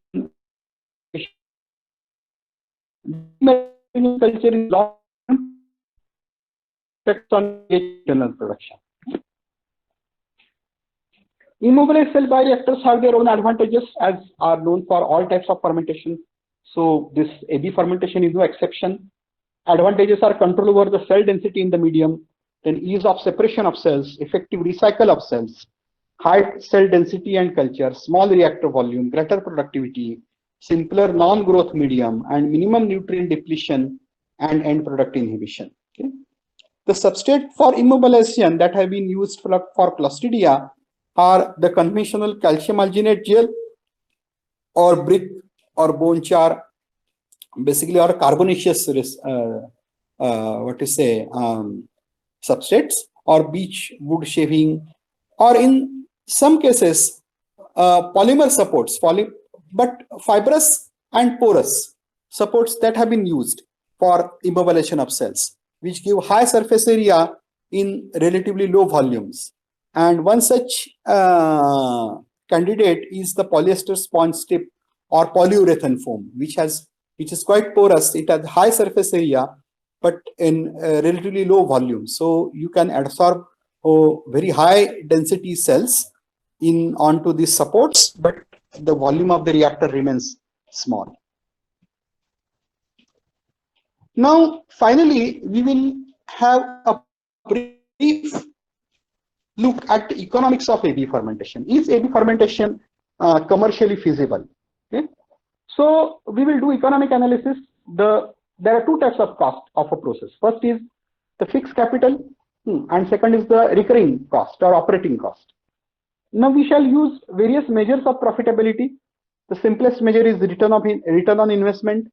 Culture is long effects on internal production. Immobilized cell bioreactors have their own advantages, as are known for all types of fermentation. So this AB fermentation is no exception. Advantages are control over the cell density in the medium, then ease of separation of cells, effective recycle of cells, high cell density and culture, small reactor volume, greater productivity, simpler non-growth medium, and minimum nutrient depletion and end product inhibition. Okay. The substrate for immobilization that have been used for Clostridia are the conventional calcium alginate gel or brick or bone char, basically, or carbonaceous substrates, or beech wood shaving, or in some cases polymer supports, but fibrous and porous supports that have been used for immobilization of cells, which give high surface area in relatively low volumes. And one such candidate is the polyester sponge strip or polyurethane foam, which is quite porous. It has high surface area, but in relatively low volume. So you can absorb very high density cells onto these supports, but the volume of the reactor remains small. Now, finally, we will have a brief look at the economics of AB fermentation. Is AB fermentation commercially feasible? Okay. So we will do economic analysis. There are two types of cost of a process. First is the fixed capital, and second is the recurring cost or operating cost. Now we shall use various measures of profitability. The simplest measure is return on investment,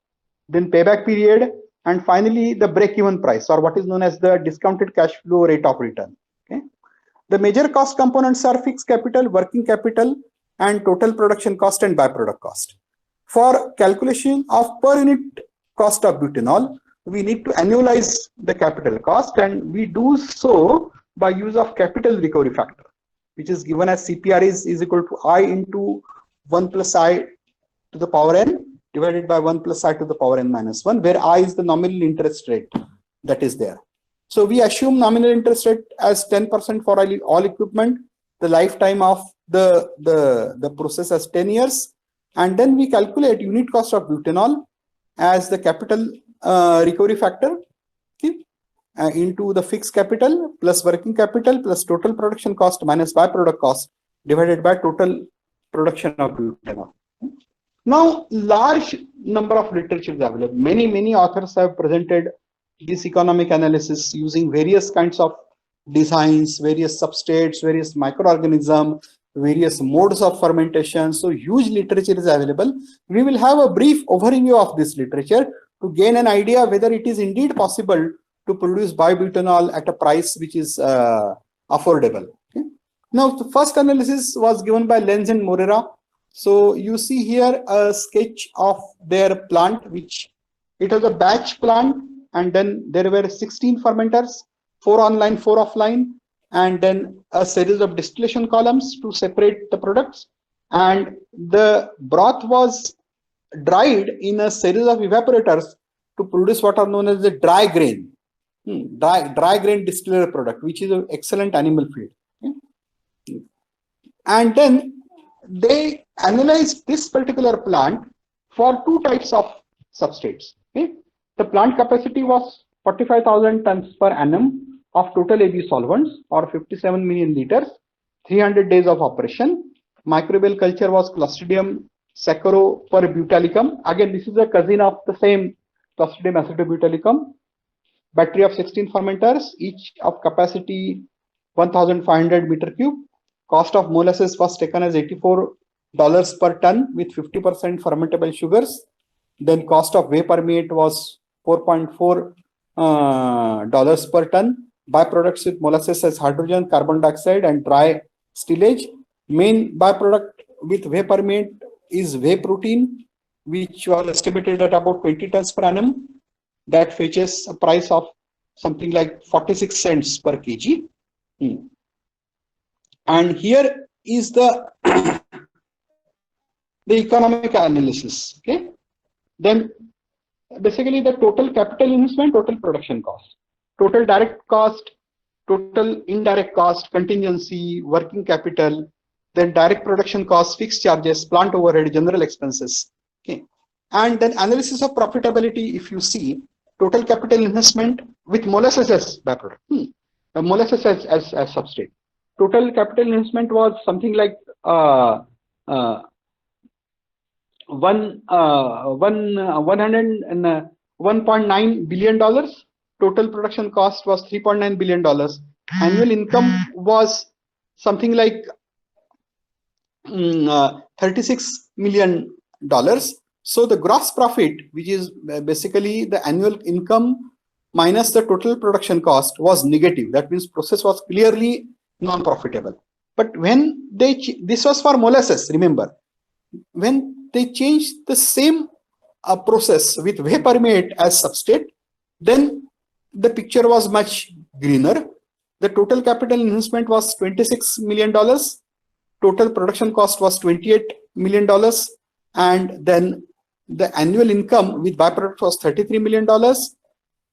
then payback period, and finally the break-even price, or what is known as the discounted cash flow rate of return. Okay. The major cost components are fixed capital, working capital, and total production cost and byproduct cost. For calculation of per unit cost of butanol, we need to annualize the capital cost, and we do so by use of capital recovery factor, which is given as CPR is equal to I into 1 plus I to the power n divided by 1 plus I to the power n minus 1, where I is the nominal interest rate that is there. So we assume nominal interest rate as 10% for all equipment, the lifetime of the process as 10 years, and then we calculate unit cost of butanol as the capital recovery factor, okay, into the fixed capital plus working capital plus total production cost minus byproduct cost divided by total production of butanol. Now, large number of literature is available. Many authors have presented this economic analysis using various kinds of designs, various substrates, various microorganisms, various modes of fermentation. So huge literature is available. We will have a brief overview of this literature to gain an idea whether it is indeed possible to produce biobutanol at a price which is affordable. Okay? Now, the first analysis was given by Lenz and Morera. So you see here a sketch of their plant, which it was a batch plant, and then there were 16 fermenters, 4 online, 4 offline, and then a series of distillation columns to separate the products. And the broth was dried in a series of evaporators to produce what are known as the dry grain, dry grain distiller product, which is an excellent animal feed. Okay? And then they analyzed this particular plant for 2 types of substrates. Okay? The plant capacity was 45,000 tons per annum of total AB solvents, or 57 million liters, 300 days of operation. Microbial culture was Clostridium saccharoperbutalicum. Again, this is a cousin of the same Clostridium acetobutalicum. Battery of 16 fermenters, each of capacity 1,500 meter cube. Cost of molasses was taken as $84 per ton with 50% fermentable sugars. Then cost of whey permeate was $4.4 per ton. Byproducts with molasses as hydrogen, carbon dioxide, and dry stillage. Main byproduct with whey permeate is whey protein, which was estimated at about 20 tons per annum. That fetches a price of something like 46 cents per kg. And here is the economic analysis. Okay, then basically the total capital investment, total production cost, total direct cost, total indirect cost, contingency, working capital, then direct production cost, fixed charges, plant overhead, general expenses. Okay, and then analysis of profitability. If you see total capital investment with molasses as byproduct, molasses as substrate. Total capital investment was something like $1.9 billion. Total production cost was $3.9 billion. Annual income was something like $36 million. So the gross profit, which is basically the annual income minus the total production cost, was negative. That means process was clearly non-profitable. But when this was for molasses, remember, when they changed the same process with whey permeate as substrate, then the picture was much greener. The total capital investment was $26 million. Total production cost was $28 million. And then the annual income with byproduct was $33 million.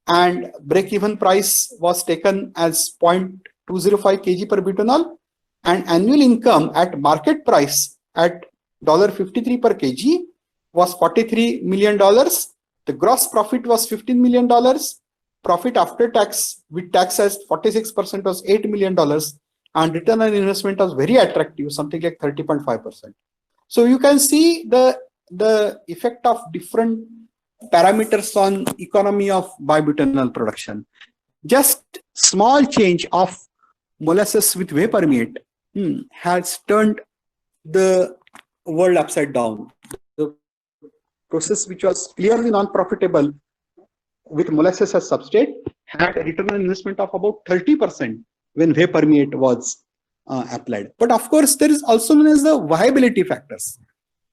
And break-even price was taken as 0.205 kg per butanol. And annual income at market price at $53 per kg was $43 million. The gross profit was $15 million. Profit after tax with tax as 46% was $8 million. And return on investment was very attractive, something like 30.5%. So you can see the effect of different parameters on economy of biobutanol production. Just small change of molasses with whey permeate has turned the world upside down. The process which was clearly non-profitable with molasses as substrate had a return on investment of about 30% when whey permeate was applied. But of course, there is also known as the viability factors.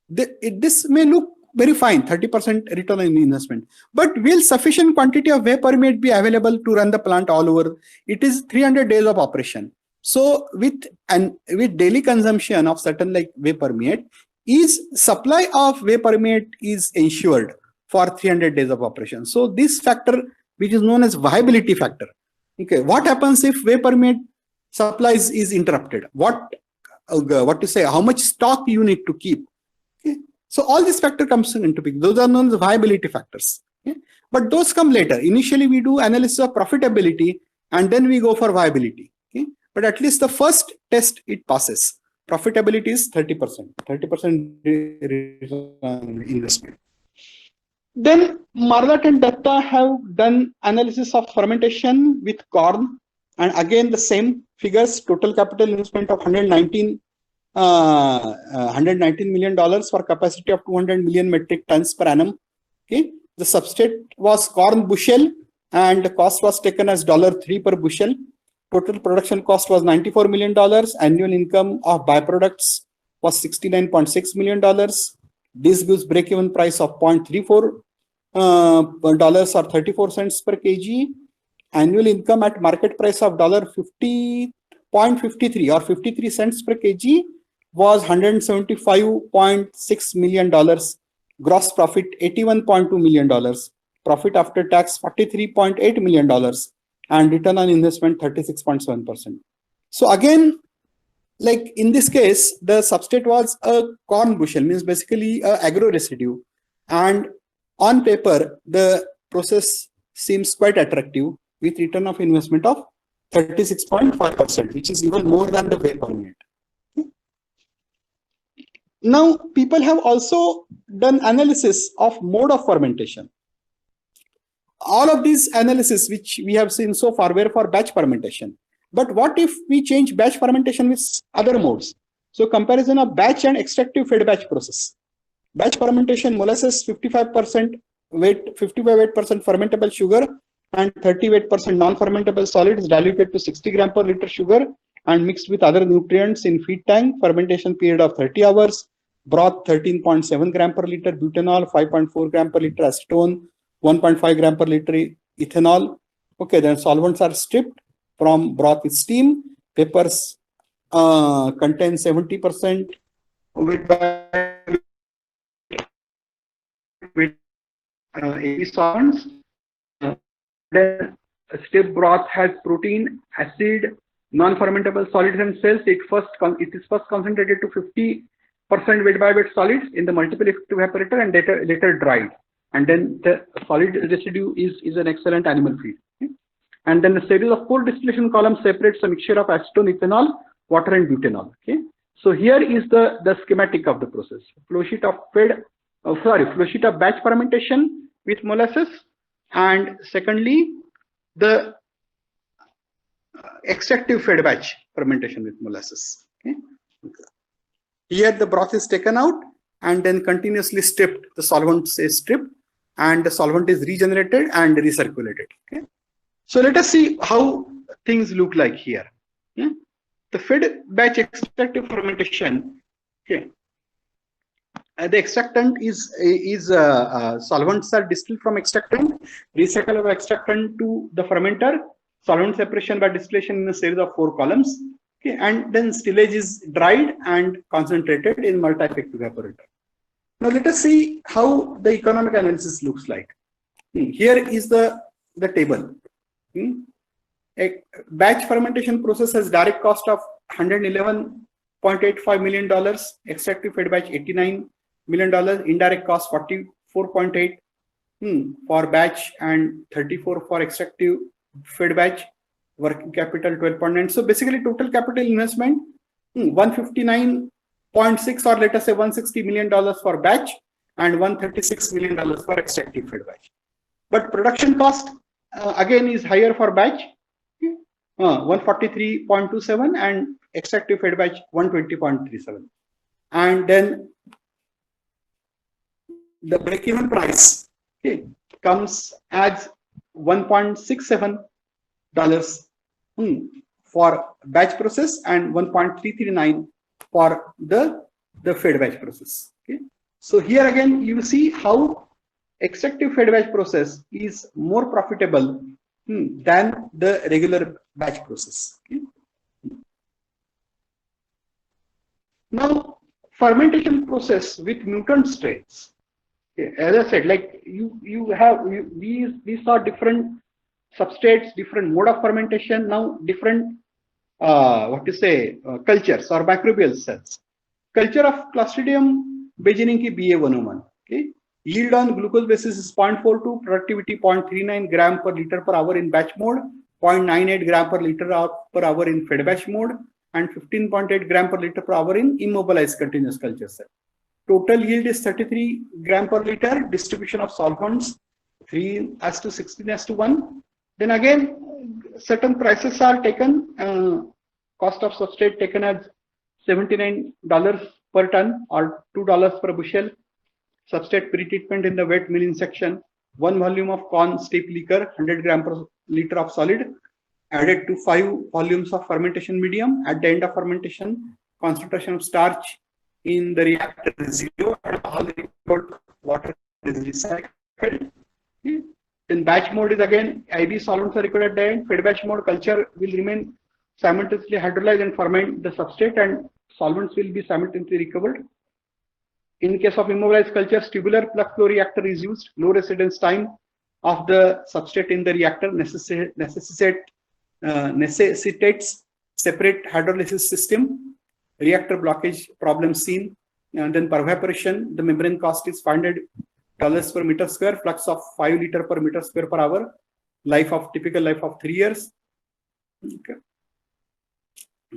This may look very fine, 30% return on investment. But will sufficient quantity of whey permeate be available to run the plant all over? It is 300 days of operation. So with daily consumption of certain like whey permeate, is supply of whey permeate is ensured for 300 days of operation. So this factor, which is known as viability factor. Okay, what happens if whey permeate supplies is interrupted? What to say? How much stock you need to keep? Okay. So all this factor comes into picture. Those are known as viability factors. Okay. But those come later. Initially, we do analysis of profitability and then we go for viability. Okay. But at least the first test it passes. Profitability is 30%. 30% investment. Then Marlatt and Datta have done analysis of fermentation with corn, and again the same figures. Total capital investment of $119 $119 million for capacity of 200 million metric tons per annum. Okay, the substrate was corn bushel, and the cost was taken as $3 per bushel. Total production cost was $94 million. Annual income of byproducts was $69.6 million. This gives break-even price of $0.34 or 34 cents per kg. Annual income at market price of $0.53 or 53 cents per kg was $175.6 million. Gross profit $81.2 million. Profit after tax $43.8 million. And return on investment 36.7%. So again, like in this case, the substrate was a corn bushel, means basically a agro residue. And on paper, the process seems quite attractive with return of investment of 36.5%, which is even more than the whey palm yield. Now, people have also done analysis of mode of fermentation. All of these analysis which we have seen so far were for batch fermentation. But what if we change batch fermentation with other modes? So comparison of batch and extractive fed batch process. Batch fermentation, molasses 55% weight, 55% fermentable sugar and 38% non-fermentable solids diluted to 60 gram per liter sugar and mixed with other nutrients in feed tank. Fermentation period of 30 hours. Broth 13.7 gram per liter butanol, 5.4 gram per liter acetone, 1.5 gram per liter ethanol. Okay, then solvents are stripped from broth with steam. Peppers contain 70% with AB solvents. Then stiff broth has protein, acid, non-fermentable solids and cells. It is first concentrated to 50% weight by weight solids in the multiple effective evaporator and later dried. And then the solid residue is an excellent animal feed. Okay? And then a series of cold distillation columns separates a mixture of acetone, ethanol, water, and butanol. Okay. So here is the schematic of the process. Flow sheet of batch fermentation with molasses, and secondly the extractive fed batch fermentation with molasses. Okay. Here the broth is taken out and then continuously stripped. The solvent is stripped and the solvent is regenerated and recirculated. Okay. So let us see how things look like here. Okay. The fed batch extractive fermentation. Okay. The extractant is solvents are distilled from extractant, recycle of extractant to the fermenter, solvent separation by distillation in a series of 4 columns. Okay, and then stillage is dried and concentrated in multi-effective evaporator. Now let us see how the economic analysis looks like. Here is the table. A batch fermentation process has direct cost of $111.85 million, extractive fed batch $89 million, indirect cost 44.8 for batch and 34 for extractive fed batch. Working capital 12.9. So basically total capital investment 159.6 or let us say $160 million for batch and $136 million for extractive fed batch. But production cost again is higher for batch, 143.27 and extractive fed batch 120.37. And then the break-even price comes as $1.67 for batch process and 1.339 for the fed batch process. Okay. So here again you see how extractive fed batch process is more profitable than the regular batch process. Okay. Now fermentation process with mutant strains. Okay. As I said, like we saw different substrates, different mode of fermentation, now different cultures or microbial cells. Culture of Clostridium beijerinki BA101. Okay. Yield on glucose basis is 0.42, productivity 0.39 gram per liter per hour in batch mode, 0.98 gram per liter per hour in fed batch mode, and 15.8 gram per liter per hour in immobilized continuous culture cell. Total yield is 33 gram per liter. Distribution of solvents 3:16:1. Then again, certain prices are taken. Cost of substrate taken as $79 per ton or $2 per bushel. Substrate pretreatment in the wet milling section. 1 volume of corn steep liquor, 100 gram per liter of solid, added to 5 volumes of fermentation medium. At the end of fermentation, concentration of starch in the reactor is 0 and all the water is recycled. In batch mode is again IB solvents are required at the end. Fed batch mode, culture will remain simultaneously hydrolyze and ferment the substrate and solvents will be simultaneously recovered. In case of immobilized cultures, tubular plug flow reactor is used. Low residence time of the substrate in the reactor necessitates separate hydrolysis system. Reactor blockage problem seen. And then per evaporation, the membrane cost is $500 per meter square, flux of 5 liter per meter square per hour, typical life of 3 years. Okay.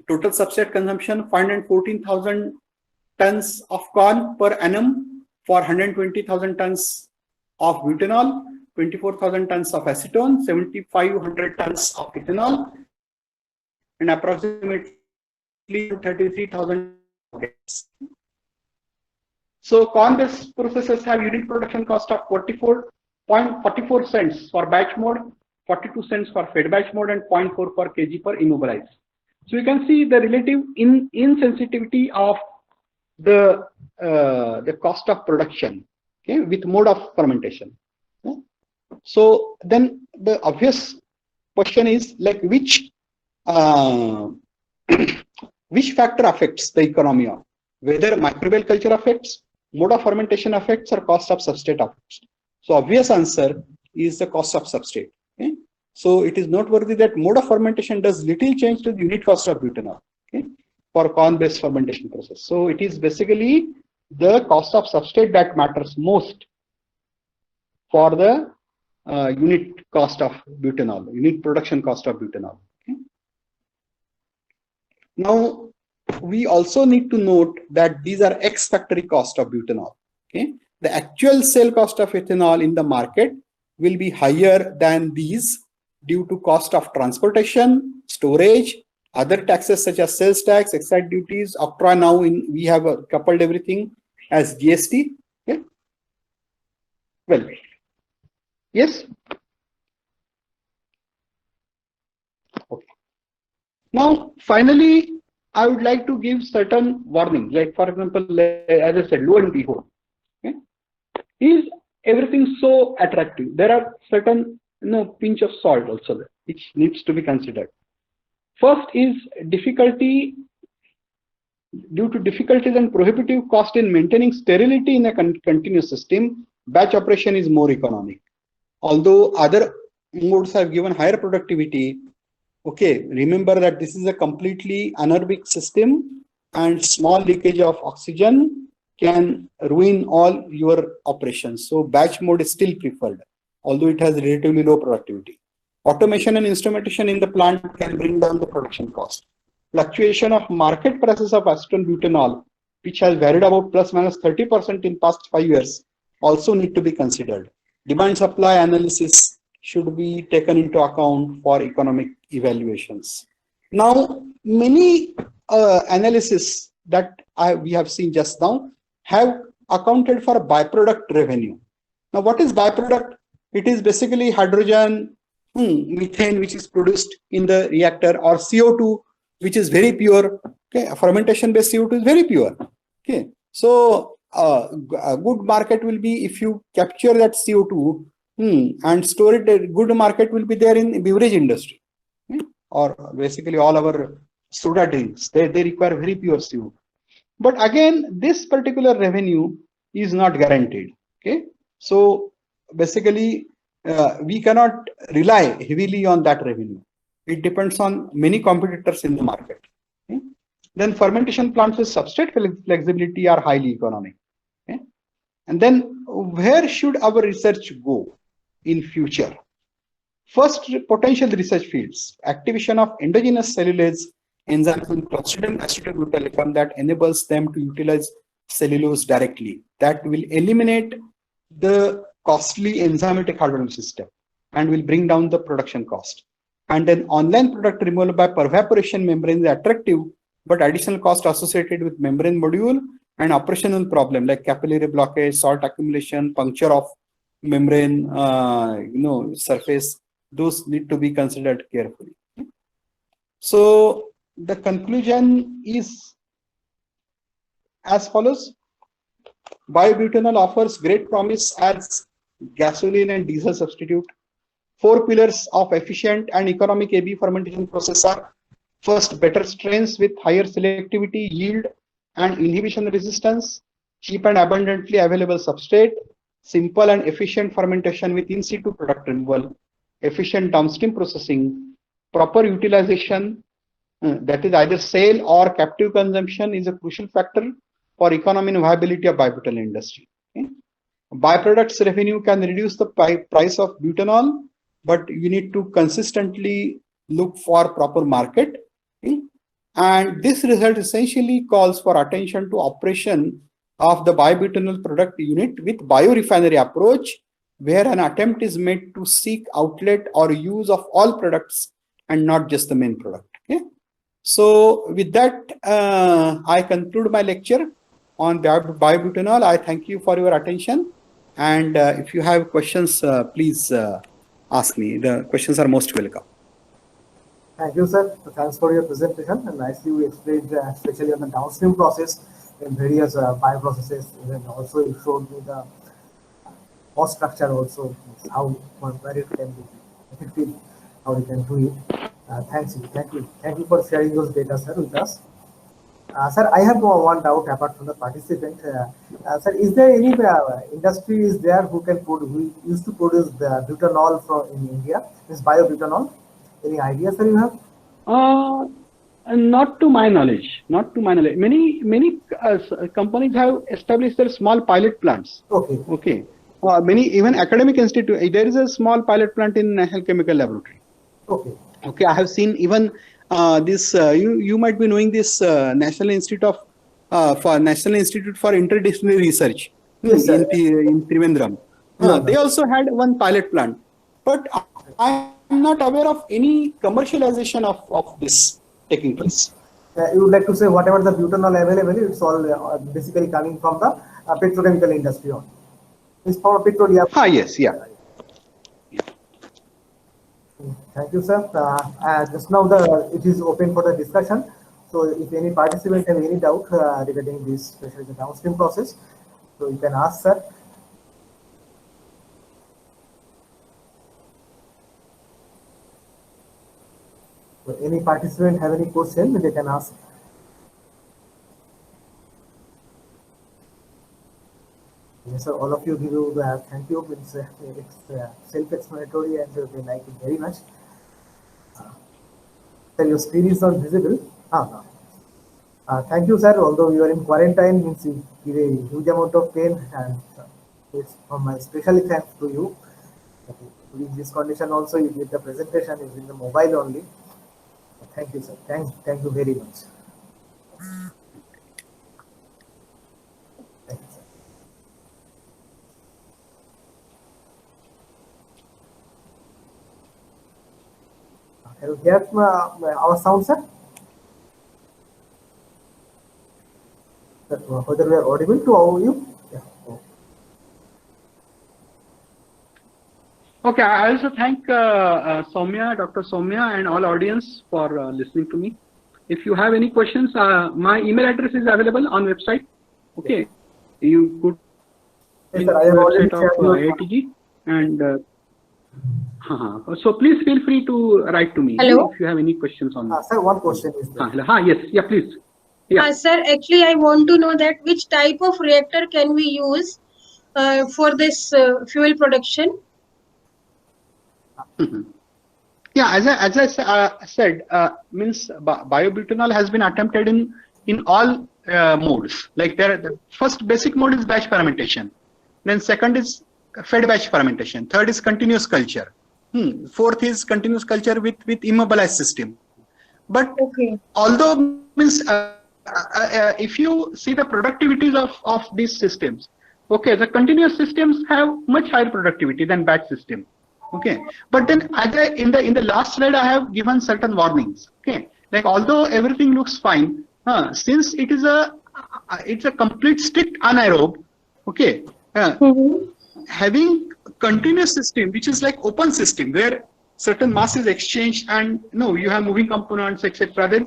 Total substrate consumption 514,000 tons of corn per annum for 120,000 tons of butanol, 24,000 tons of acetone, 7,500 tons of ethanol, and approximately 33,000 gas. So corn-based processes have unit production cost of 44 cents for batch mode, 42 cents for fed batch mode, and 0.4 per kg per immobilized. So you can see the relative insensitivity of the cost of production, okay, with mode of fermentation. Okay. So then the obvious question is like which factor affects the economy of whether microbial culture affects, mode of fermentation affects, or cost of substrate affects. So obvious answer is the cost of substrate. Okay. So it is noteworthy that mode of fermentation does little change to the unit cost of butanol. Okay, for corn-based fermentation process. So it is basically the cost of substrate that matters most for the unit cost of butanol, unit production cost of butanol. Okay. Now, we also need to note that these are ex-factory cost of butanol. Okay. The actual sale cost of ethanol in the market will be higher than these due to cost of transportation, storage, other taxes such as sales tax, excise duties. Octroi now we have coupled everything as GST. Okay. Well, yes. Okay. Now, finally, I would like to give certain warnings. Like for example, as I said, lo and behold, okay, is everything so attractive? There are certain pinch of salt also there, which needs to be considered. First is difficulty. Due to difficulties and prohibitive cost in maintaining sterility in a continuous system, batch operation is more economic. Although other modes have given higher productivity, okay, remember that this is a completely anaerobic system and small leakage of oxygen can ruin all your operations. So batch mode is still preferred, although it has relatively low productivity. Automation and instrumentation in the plant can bring down the production cost. Fluctuation of market prices of acetone butanol, which has varied about plus minus 30% in past 5 years, also need to be considered. Demand supply analysis should be taken into account for economic evaluations. Now, many analysis that we have seen just now have accounted for byproduct revenue. Now, what is byproduct? It is basically hydrogen, methane, which is produced in the reactor, or CO2, which is very pure. Okay, fermentation based CO2 is very pure. Okay, so a good market will be if you capture that CO2 and store it. A good market will be there in beverage industry, or basically all our soda drinks. They require very pure CO2. But again, this particular revenue is not guaranteed. Okay, so basically we cannot rely heavily on that revenue. It depends on many competitors in the market. Okay? Then fermentation plants with substrate flexibility are highly economic. Okay? And then where should our research go in future? First, potential research fields: activation of endogenous cellulase enzymes in Clostridium acetobutyrate that enables them to utilize cellulose directly. That will eliminate the costly enzymatic hydrolysis step and will bring down the production cost. And then online product removal by pervaporation membrane is attractive but additional cost associated with membrane module and operational problem like capillary blockage, salt accumulation, puncture of membrane, surface, those need to be considered carefully. So the conclusion is as follows. Biobutanol offers great promise as gasoline and diesel substitute. 4 pillars of efficient and economic AB fermentation process are: first, better strains with higher selectivity, yield, and inhibition resistance; cheap and abundantly available substrate; simple and efficient fermentation with in situ product removal; efficient downstream processing; proper utilization, that is either sale or captive consumption, is a crucial factor for economy and viability of biobutanol industry. Okay? Byproducts revenue can reduce the price of butanol, but you need to consistently look for proper market. Okay? And this result essentially calls for attention to operation of the biobutanol product unit with biorefinery approach, where an attempt is made to seek outlet or use of all products and not just the main product. Okay? So with that, I conclude my lecture on biobutanol. I thank you for your attention. And if you have questions, please ask me. The questions are most welcome. Thank you, sir. Thanks for your presentation. And nicely you explained, especially on the downstream process in various bioprocesses. And also you showed me the cost structure also, how where it can be effective, how we can do it. Thank you for sharing those data, sir, with us. Sir, I have one doubt apart from the participant. Sir, is there any industry is there who used to produce the butanol in India? This biobutanol? Any idea, sir, you have? Not to my knowledge. Not to my knowledge. Many companies have established their small pilot plants. Okay. Okay. Many even academic institute. There is a small pilot plant in National Chemical Laboratory. Okay. Okay. I have seen even this. You might be knowing this National Institute for Interdisciplinary Research. Yes, sir. in Trivandrum. They also had one pilot plant, but I am not aware of any commercialization of this taking place. You would like to say whatever the butanol available, it's all basically coming from the petrochemical industry only. It's for petroleum. Yes, yeah. Thank you, sir. Just now it is open for the discussion. So if any participant have any doubt regarding this, especially the downstream process, so you can ask, sir. So any participant have any question, they can ask. Yes, sir, all of you give you thank you. It's self-explanatory and they like it very much. Sir, your screen is not visible. Thank you, sir. Although you are in quarantine, means you give a huge amount of pain, and it's from my specially thanks to you. In this condition, also you did the presentation is in the mobile only. Thank you, sir. Thank you very much. Thank you, sir. Can you hear our sound, sir? Whether we are audible to all of you? Yeah. Okay, I also thank Soumya, Dr. Soumya, and all audience for listening to me. If you have any questions, my email address is available on website. Okay, you could. Yes, sir, I have already shared your IITG, and so please feel free to write to me. Hello? If you have any questions on that. Sir, one question is there. Yes, yeah, please. Yeah. Sir, actually, I want to know that which type of reactor can we use for this fuel production? Yeah, as I said, means biobutanol has been attempted in all modes. Like the first basic mode is batch fermentation, then second is fed batch fermentation, third is continuous culture, fourth is continuous culture with immobilized system. But although means if you see the productivities of these systems, okay, the continuous systems have much higher productivity than batch system. Okay, but then in the last slide I have given certain warnings. Okay, like although everything looks fine, since it's a complete strict anaerobe, okay, having continuous system, which is like open system where certain mass is exchanged and you have moving components, etc.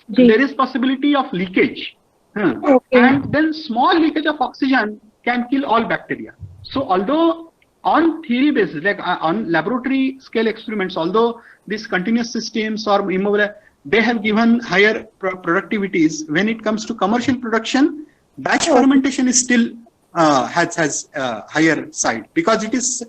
There is possibility of leakage. And then small leakage of oxygen can kill all bacteria. So although on theory basis, like on laboratory scale experiments, although these continuous systems or immobile, they have given higher productivities, when it comes to commercial production, batch fermentation is still has higher side, because it is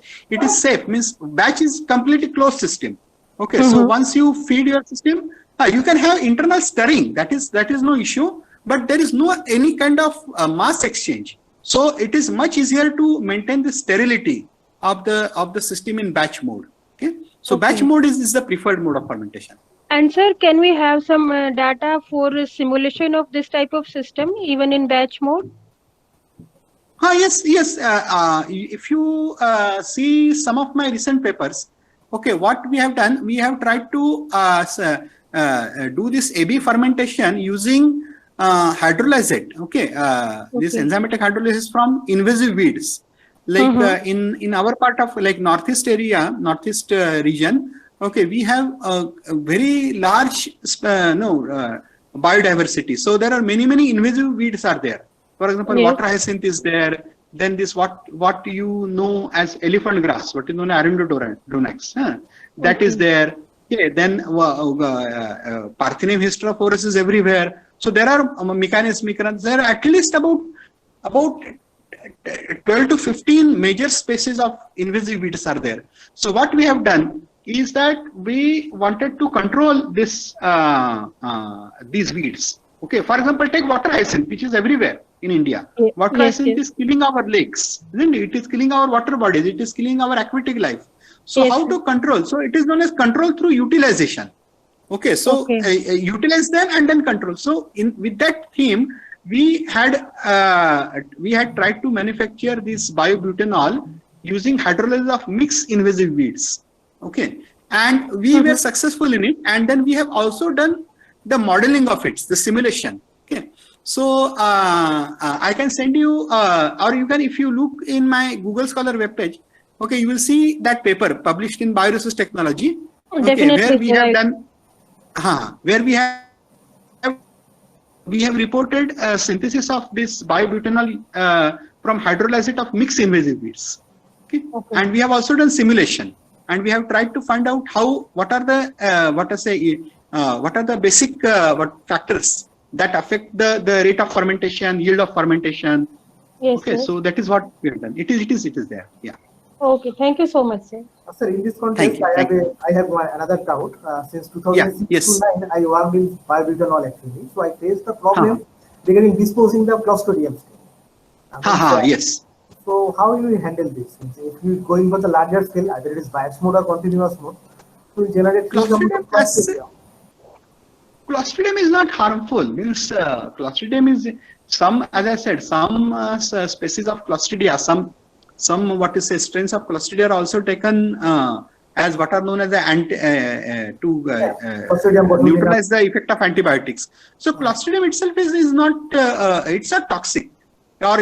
safe. Means batch is completely closed system. Okay, so once you feed your system, you can have internal stirring. That is no issue, but there is no any kind of mass exchange. So it is much easier to maintain the sterility of the system in batch mode. Okay, so batch mode is the preferred mode of fermentation. And sir, can we have some data for simulation of this type of system even in batch mode? Yes. If you see some of my recent papers, okay, what we have done, we have tried to do this AB fermentation using hydrolysate. Okay, this enzymatic hydrolysis from invasive weeds. Like in our part of like northeast region. Okay, we have a very large biodiversity. So there are many invasive weeds are there. For example, water hyacinth is there. Then this what you know as elephant grass, what is known as Arundinodonax, that is there. Okay, then Parthenium hysterophorus is everywhere. So there are Mechanismicrans. There are at least about 12 to 15 major species of invasive weeds are there. So what we have done is that we wanted to control this these weeds. Okay, for example, take water hyacinth, which is everywhere in India. Water hyacinth is killing our lakes, isn't it? It is killing our water bodies. It is killing our aquatic life. So how to control? So it is known as control through utilization. Okay, so utilize them and then control. So with that theme, we had tried to manufacture this biobutanol using hydrolysis of mixed invasive weeds. Okay, and we were successful in it, and then we have also done the modeling of it, the simulation. Okay, so I can send you, or you can, if you look in my Google Scholar webpage, okay, you will see that paper published in Bioresource Technology. Okay, where we have done, where we have reported a synthesis of this biobutanol from hydrolysate of mixed invasive weeds. Okay, and we have also done simulation. And we have tried to find out what are the basic factors that affect the rate of fermentation, yield of fermentation. Yes, okay, sir. so that is what we have done. It is there. Yeah. Okay, thank you so much, sir. Sir, in this context, I have another doubt. Since 2006 to 9, I worked in biobutanol actually. So I faced the problem regarding disposing the Clostridium. Yes. So how will you handle this? If you going for the larger scale, either it is batch mode or continuous mode, to generate Clostridium is not harmful. Means Clostridium is some, as I said, some species of Clostridia, some strains of Clostridia are also taken as what are known as the neutralize the effect of antibiotics. So Clostridium itself is not it's not toxic, or it